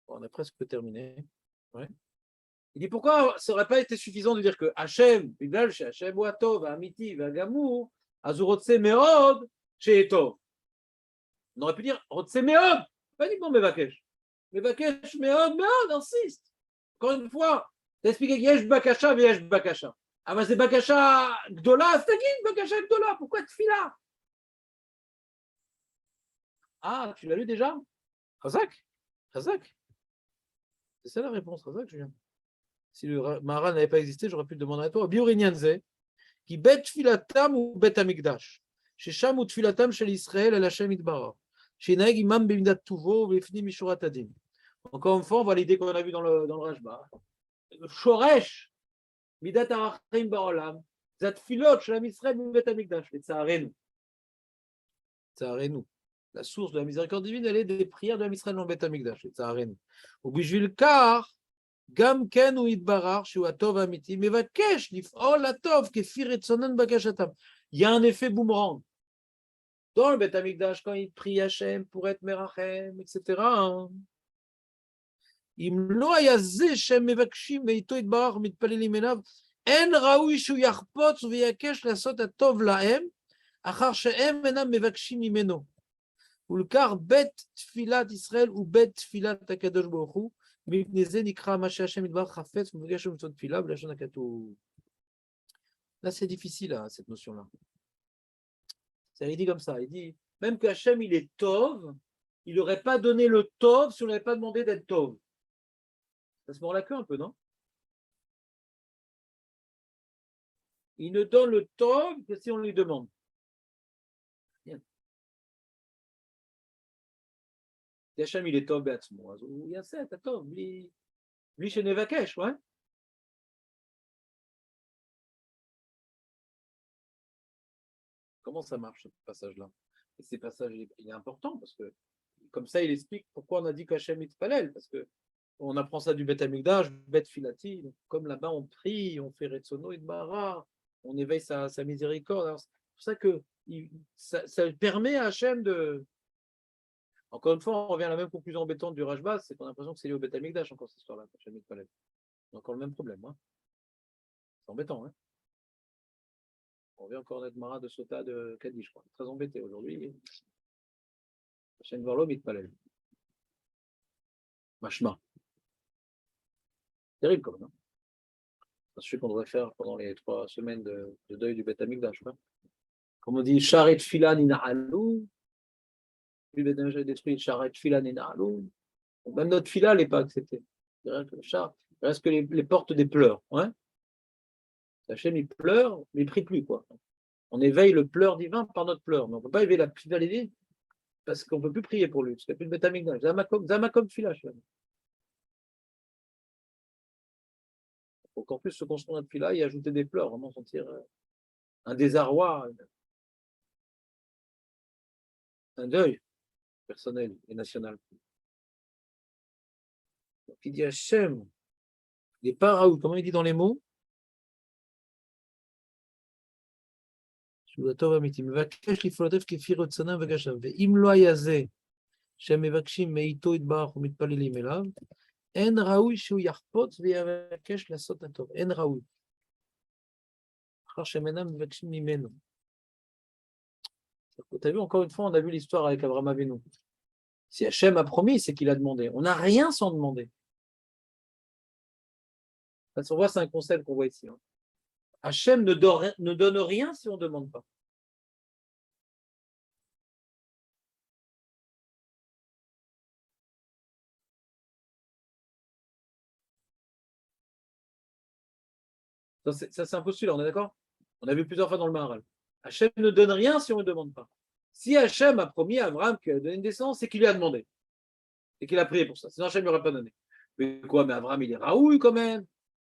Bon, on a presque terminé. Ouais. Il dit pourquoi ça n'aurait pas été suffisant de dire que Hachem, Bigdal, chez Hachem, Watov, Amiti, Vagamour, Azurotse Meod, chez Etov. On aurait pu dire Rotse Meod, pas uniquement Mevakesh. Mevakesh, Meod, insiste. Encore une fois, t'as expliqué qu'il y a Yesh Bakasha, mais Yesh Bakasha. Ah, ben c'est Bakasha Gdola, c'est qui Bakasha Gdola? Pourquoi tu fais là? Ah, tu l'as lu déjà? Razak? Razak? C'est ça la réponse, Razak, Julien. Si le Maharan n'avait pas existé, j'aurais pu te demander à toi. Biurinyanze, qui bet filatam ou bet amigdash. Chez Sham ou tfilatam chez l'Israël, à la Shem Idbara. Chez Naeg imam bimidat tuvo, vefni mishurat adim. Encore une fois, on voit l'idée qu'on a vue dans le Rashba. Shoresh, midat arachim baolam, zat filot, chez l'Israël, bet amigdash. Et tsarenu. Tsarenu. La source de la miséricorde divine, elle est des prières de l'Israël dans Bet Amigdash. Et tsarenu. Ou bishvil kar, גם כן הוא יתברך שהוא הטוב האמיתי, מבקש לפעול לטוב כפי רצונן בקשתם. Il y a un effet boomerang. Dans le Beth Amikdash, quand il prie Hachem pour être Merachem, etc. אם לא היה זה שהם מבקשים ואיתו יתברך ומתפללים אליו, אין ראוי שהוא יחפוץ ויבקש לעשות הטוב להם, אחר שהם אינם מבקשים ממנו. ולכך בית תפילת ישראל ובית תפילת הקדוש ברוך הוא, là, c'est difficile, hein, cette notion-là. Il dit comme ça, il dit, même que Hachem, il est Tov, il n'aurait pas donné le Tov si on n'avait pas demandé d'être Tov. Ça se mord la queue un peu, non? Il ne donne le Tov que si on lui demande. Bien. Hachem, il est Tov Beatzmo. Il y a ça, Tov, lui chez Nevakesh, ouais. Comment ça marche, ce passage-là? Et ces passages, il est important parce que, comme ça, il explique pourquoi on a dit qu'Hachem est Palel, parce que on apprend ça du Bet Amigdash, Bet Filati, comme là-bas on prie, on fait Retsono Idbara, on éveille sa miséricorde. Alors, c'est pour ça que ça permet à Hachem de. Encore une fois, on revient à la même conclusion embêtante du Rashba, c'est qu'on a l'impression que c'est lié au Bet Amigdash encore cette histoire-là, Hachem est Palel. Encore le même problème. Hein. C'est embêtant. Hein. On revient encore d'être Mara de Sota de Kadi, je crois. Très embêté aujourd'hui. Hachem Varlo Mitpalel. Machma. Terrible quand même. Hein. C'est ce qu'on devrait faire pendant les 3 semaines de deuil du Beth Amikdash. Comme on dit, Sharet Filan Ina'alou. Le Beth Amikdash a détruit Sharet Filan Ina'alou. Même notre fila n'est pas acceptée. Il reste que les portes des pleurs. Hein. Hachem, il pleure, mais il ne prie plus. Quoi. On éveille le pleur divin par notre pleur. Mais on ne peut pas éveiller la fidélité parce qu'on ne peut plus prier pour lui. Parce qu'il n'y a plus de Beth Amikdash. Zamakom Fila. Donc en plus, se construire notre fila et ajouter des pleurs, vraiment sentir un désarroi, un deuil personnel et national. Donc il dit Hachem, il n'est pas Raoul, comment il dit dans les mots? מבקש לפעולותיו כפי רצונם ובקשתם, ואם לא היה זה שהם מבקשים מאיתו יתברך ומתפללים אליו, אין ראוי שהוא יחפוץ ויבקש לעשות הטוב, אין ראוי. אחר שהם אינם מבקשים ממנו. Tu as vu, encore une fois, on a vu l'histoire avec Abraham Avinu. Si Hachem a promis, c'est qu'il a demandé. On n'a rien sans demander. On voit, c'est un concept qu'on voit ici. Hein. Hachem ne donne rien si on ne demande pas. Ça c'est un postulat, on est d'accord? On a vu plusieurs fois dans le Maharal. Hachem ne donne rien si on ne demande pas. Si Hachem a promis à Abraham qu'il allait donner une descendance, c'est qu'il lui a demandé. Et qu'il a prié pour ça. Sinon Hachem ne lui aurait pas donné. Mais quoi? Mais Abraham, il est Raoul quand même.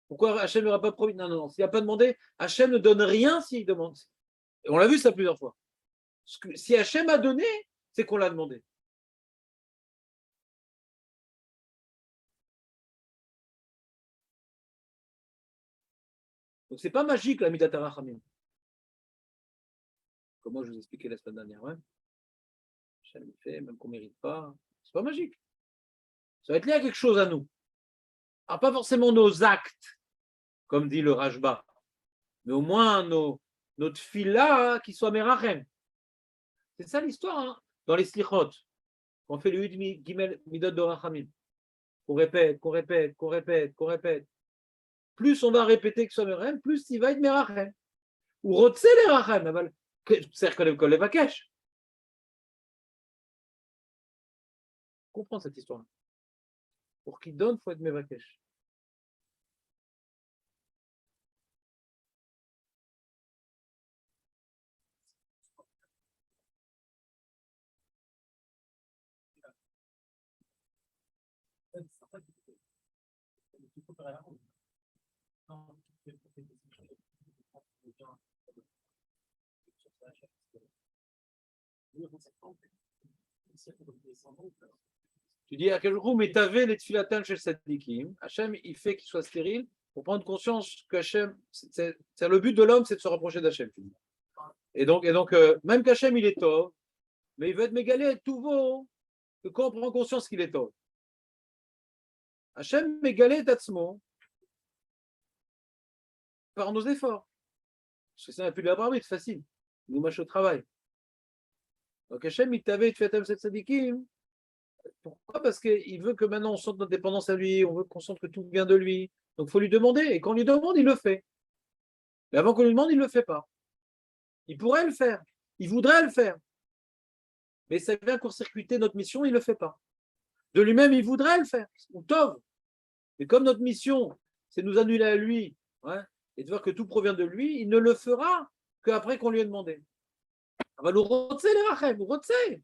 Pourquoi Hachem n'aurait pas promis? Non. S'il n'a pas demandé, Hachem ne donne rien s'il demande. Et on l'a vu ça plusieurs fois. Si Hachem a donné, c'est qu'on l'a demandé. Donc, ce n'est pas magique la Midat HaRachamim. Comme moi, je vous expliquais la semaine dernière. Ouais. Hachem le fait, même qu'on ne mérite pas. C'est pas magique. Ça va être lié à quelque chose à nous. Alors, pas forcément nos actes, comme dit le Rajba, mais au moins notre fila qui soit Merachem. C'est ça l'histoire, hein, dans les slichot. On fait le 8 Gimel Midot de Rachamim. Qu'on répète, qu'on répète, qu'on répète, qu'on répète. Plus on va répéter que soit Merachem, plus il va être Merachem. Ou Rotse les Rachem. C'est-à-dire que les Vakesh. Comprends cette histoire. Pour qu'il donne, il faut être Mevakesh. Tu dis à quel jour, mais t'avais les tfilatan chez le Sadikim. Hachem, il fait qu'il soit stérile pour prendre conscience que Hachem, c'est le but de l'homme, c'est de se rapprocher d'Hachem. Et donc même qu'Hachem, il est tov, mais il veut être mégalé tout vaut que quand on prend conscience qu'il est tov. Hachem mégalé d'atzmo par nos efforts. Parce que ça n'a plus de la barbe, c'est facile. Nous marchons au travail. Donc Hachem, il t'avait fait cette Sadikim. Pourquoi? Parce qu'il veut que maintenant on sente notre dépendance à lui, on veut qu'on sente que tout vient de lui. Donc il faut lui demander, et quand on lui demande, il le fait. Mais avant qu'on lui demande, il ne le fait pas. Il pourrait le faire, il voudrait le faire. Mais ça vient court-circuiter notre mission, il ne le fait pas. De lui-même, il voudrait le faire, ou tov. Mais comme notre mission, c'est de nous annuler à lui, ouais, et de voir que tout provient de lui, il ne le fera qu'après qu'on lui ait demandé. On va nous rotser les rachem, nous rotser.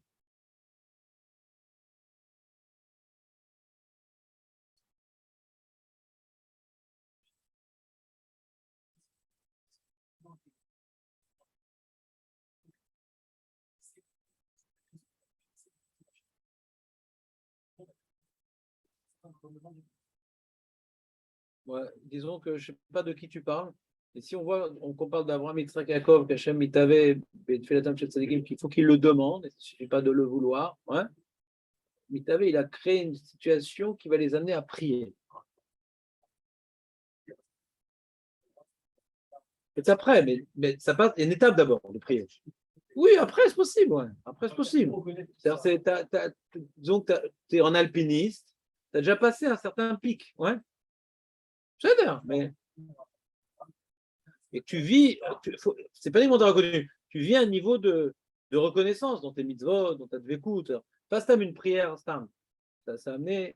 Ouais, disons que je ne sais pas de qui tu parles. Et si on voit, qu'on parle d'Abraham, Yitzhak, Yaakov, qu'Hachem, Mitave, qu'il faut qu'il le demande, il ne suffit pas de le vouloir. Ouais. Mitave, il a créé une situation qui va les amener à prier. C'est après, mais ça passe, il y a une étape d'abord de prier. Oui, après c'est possible. Ouais. Après c'est possible. Disons que tu es en alpiniste, tu as déjà passé un certain pic. Ouais. C'est-à-dire, mais et tu vis, c'est pas des mondes reconnus, tu vis un niveau de reconnaissance dans tes mitzvot, dans ta dvekout. Pas stam une prière, stam. Ça a amené,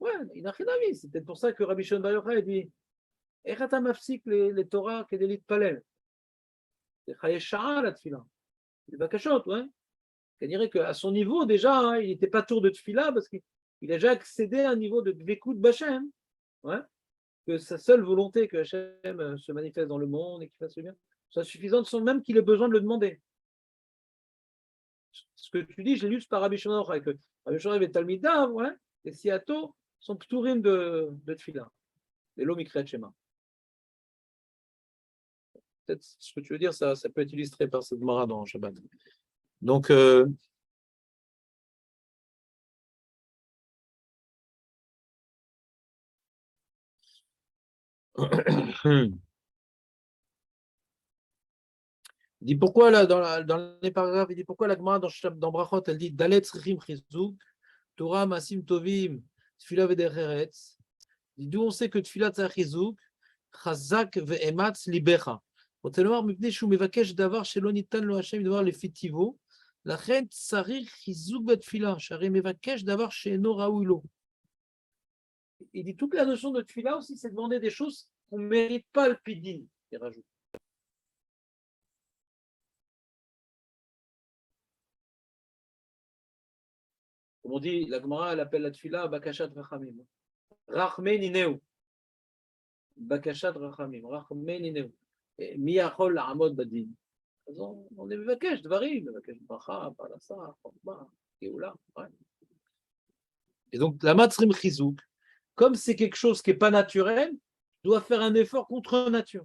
ouais, il n'a rien à vie. C'est peut-être pour ça que Rabbi Shimon Bar Yochai dit Echata mafsik les Torah kedelit palel. C'est chaye shara la tfila. Les bakashot, ouais. Ça dirait qu'à son niveau, déjà, hein, il n'était pas tour de tfila parce qu'il a déjà accédé à un niveau de dvekout bachem. Ouais. Que sa seule volonté que Hachem se manifeste dans le monde et qu'il fasse le bien, soit suffisante sans même qu'il ait besoin de le demander. Ce que tu dis, je l'ai lu par Rabbi Shimon Bar Yochai, que Rabbi Shimon et Talmidav, ouais, et Siato sont pturim de tfila. Et l'homme crée Shema. Peut-être ce que tu veux dire, ça peut être illustré par cette Gemara dans Shabbat. Donc, il dit pourquoi là, dans les paragraphes, il dit pourquoi la Gemara dans Brachot, elle dit Dalet Tzrichim Chizuk, Torah Masim Tovim, Tfila Vedereretz. D'où on sait que Tfila Tzachizuk, Chazak Ve'ematz Libecha. Otzelomar Mipnei Shu Mevakesh Davar Shelo Nitan Lo Hashem Davar Lefitivo, Lachen Tzarich Chizuk Betfila, Shari Mevakesh Davar She'eno Raoui Lo. Il dit toute la notion de Tfila aussi, c'est demander des choses qu'on ne mérite pas le pidin, il rajoute. Comme on dit, la Gemara, elle appelle la Tfila Bakashat Rachamim. Rachme Nineu. Bakashat Rachamim. Rachme Nineu. Miyachol Amod Badin. On est Mevakesh Dvarim, Mevakesh Bracha, Parnassa, Chokma, Geoula. Et donc, la Matzrim Chizouk, comme c'est quelque chose qui n'est pas naturel, doit faire un effort contre nature.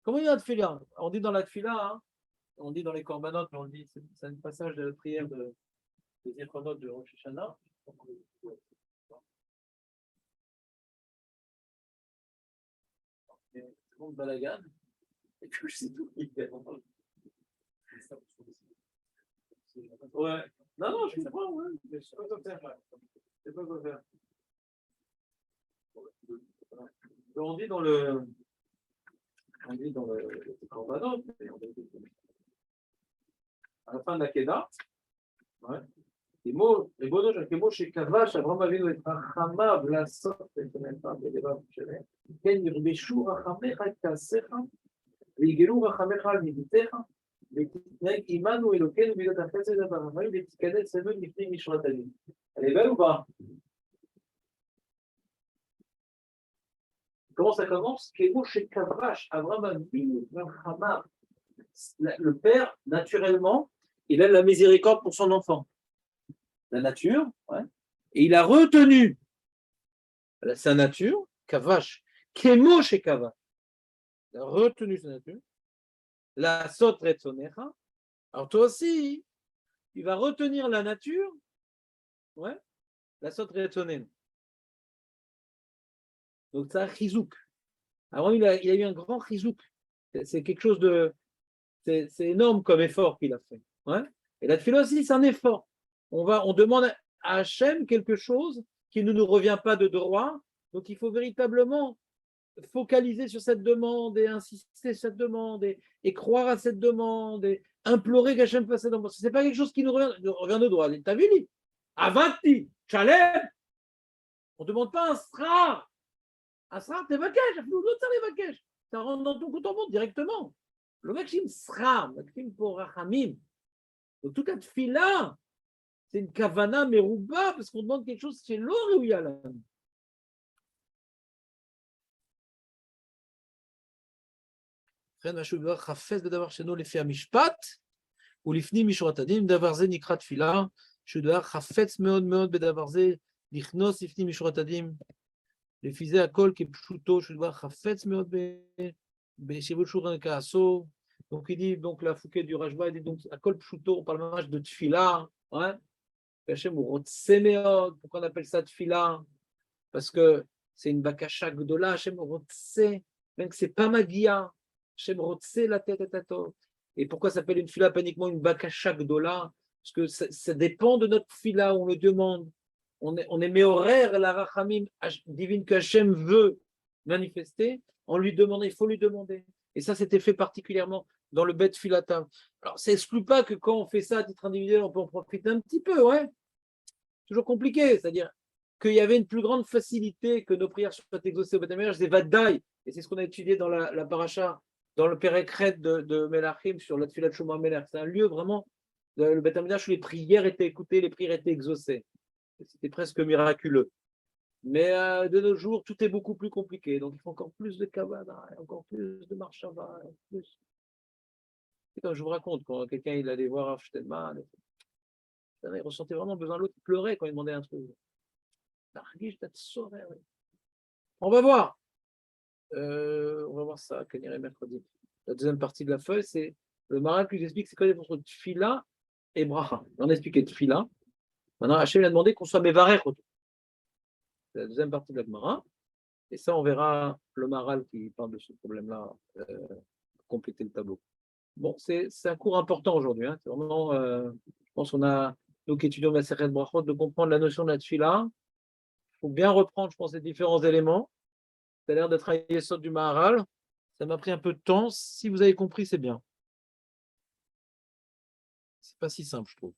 Comment il y a la tefila? On dit dans la tefila, hein, on dit dans les corbanotes, mais on dit, c'est un passage de la prière des Zichronot de Rosh Hashanah. C'est bon, balagan. Et que je sais tout. Ouais. Non, non, je comprends, ouais. Mais je sais pas quoi faire. Je sais pas quoi faire. On dit dans le Korbanot, à la fin de la Kedah, ouais. ריבונו של כבש, אברהם אבינו את רחמיו לעשות את המלאכה בלבב שלהם. כן ירבשו רחמיך את כעשיך, ויגלו רחמיך על מידותיך, ותתנהג עמנו אלוקינו מידת החסד והרחמים, ותיכנס אלינו לפנים משורת הדין. הלוואי ובא. Comment ça commence? Kémo chez Kavrash, Abraham Avinu, le père, naturellement, il a la miséricorde pour son enfant. La nature, ouais. Et il a retenu sa nature, Kavash, Kémo chez Kavash. Il a retenu sa nature. La sotre tsonecha. Alors toi aussi, tu vas retenir la nature, ouais, la sotre tsonecha. Donc ça, chizouk. Alors il a eu un grand chizouk. C'est quelque chose de... C'est énorme comme effort qu'il a fait. Ouais. Et la tefila aussi, c'est un effort. On demande à Hachem quelque chose qui ne nous revient pas de droit. Donc il faut véritablement focaliser sur cette demande et insister sur cette demande et croire à cette demande et implorer qu'Hachem fasse cette demande. Ce n'est pas quelque chose qui nous revient de droit. Tu as vu, lui? Avati, Chalem. On ne demande pas un sra. Asra, t'es vakesh, l'autre ça les vakesh. Ça rentre dans ton compte en banque directement. Le maxime sera, maxime pour rachamim. Donc tout cas de fila, c'est une kavana merouba parce qu'on demande quelque chose chez l'or ou yalan. Ren Hashub Bar Chafez de d'avoir chez nous les faits à mishpat ou l'ifni mishurat adim d'avoir ze nikrat fila. Shudar Chafetz meod meod bedavar ze lichnos ifni mishurat adim. Les fizé à kol qui est pshuto, je dois chafetz meod beshivut shuran kaaso. Donc il dit, donc la fouquet du Rajba, il dit donc à kol pshuto, on parle même de tfila, ouais. Hachem ou rotse meod. Pourquoi on appelle ça tfila? Parce que c'est une bakasha gdola. Hachem rotse, même que c'est pas magia. Hachem rotse la tête et tato. Et pourquoi ça s'appelle une tfila, pas uniquement une bakasha gdola? Parce que ça dépend de notre tfila, on le demande. On est méhoraire la rachamim divine que Hachem veut manifester, on lui demande, il faut lui demander. Et ça, c'était fait particulièrement dans le Bet Filatam. Alors, ça n'exclut pas que quand on fait ça à titre individuel, on peut en profiter un petit peu, ouais. Toujours compliqué, c'est-à-dire qu'il y avait une plus grande facilité que nos prières soient exaucées au Bet Amikdash, c'est Vaddaï, et c'est ce qu'on a étudié dans la paracha, dans le Pérekret de Melachim sur la Tfilat Shoma Melech. C'est un lieu vraiment, le Bet Amikdash où les prières étaient écoutées, les prières étaient exaucées. C'était presque miraculeux. Mais de nos jours, tout est beaucoup plus compliqué. Donc, il faut encore plus de kavana, encore plus de marshava. Plus. Et comme je vous raconte, quand quelqu'un il allait voir Rav Shtelman, il ressentait vraiment besoin. L'autre pleurait quand il demandait un truc. On va voir. On va voir ça, quand irait mercredi. La deuxième partie de la feuille, c'est le Maral qui nous explique c'est quoi les différences entre tfila et bracha. On a expliqué tfila. Maintenant, Hachem a demandé qu'on soit mévarech autour. C'est la deuxième partie de la Gemara. Et ça, on verra le Maral qui parle de ce problème-là, pour compléter le tableau. Bon, c'est un cours important aujourd'hui. Hein. C'est vraiment, je pense qu'on a, nous qui étudions la Seret Brachot, de comprendre la notion de la tfila. Il faut bien reprendre, je pense, les différents éléments. Ça a l'air d'être un yesod du Maharal. Ça m'a pris un peu de temps. Si vous avez compris, c'est bien. C'est pas si simple, je trouve.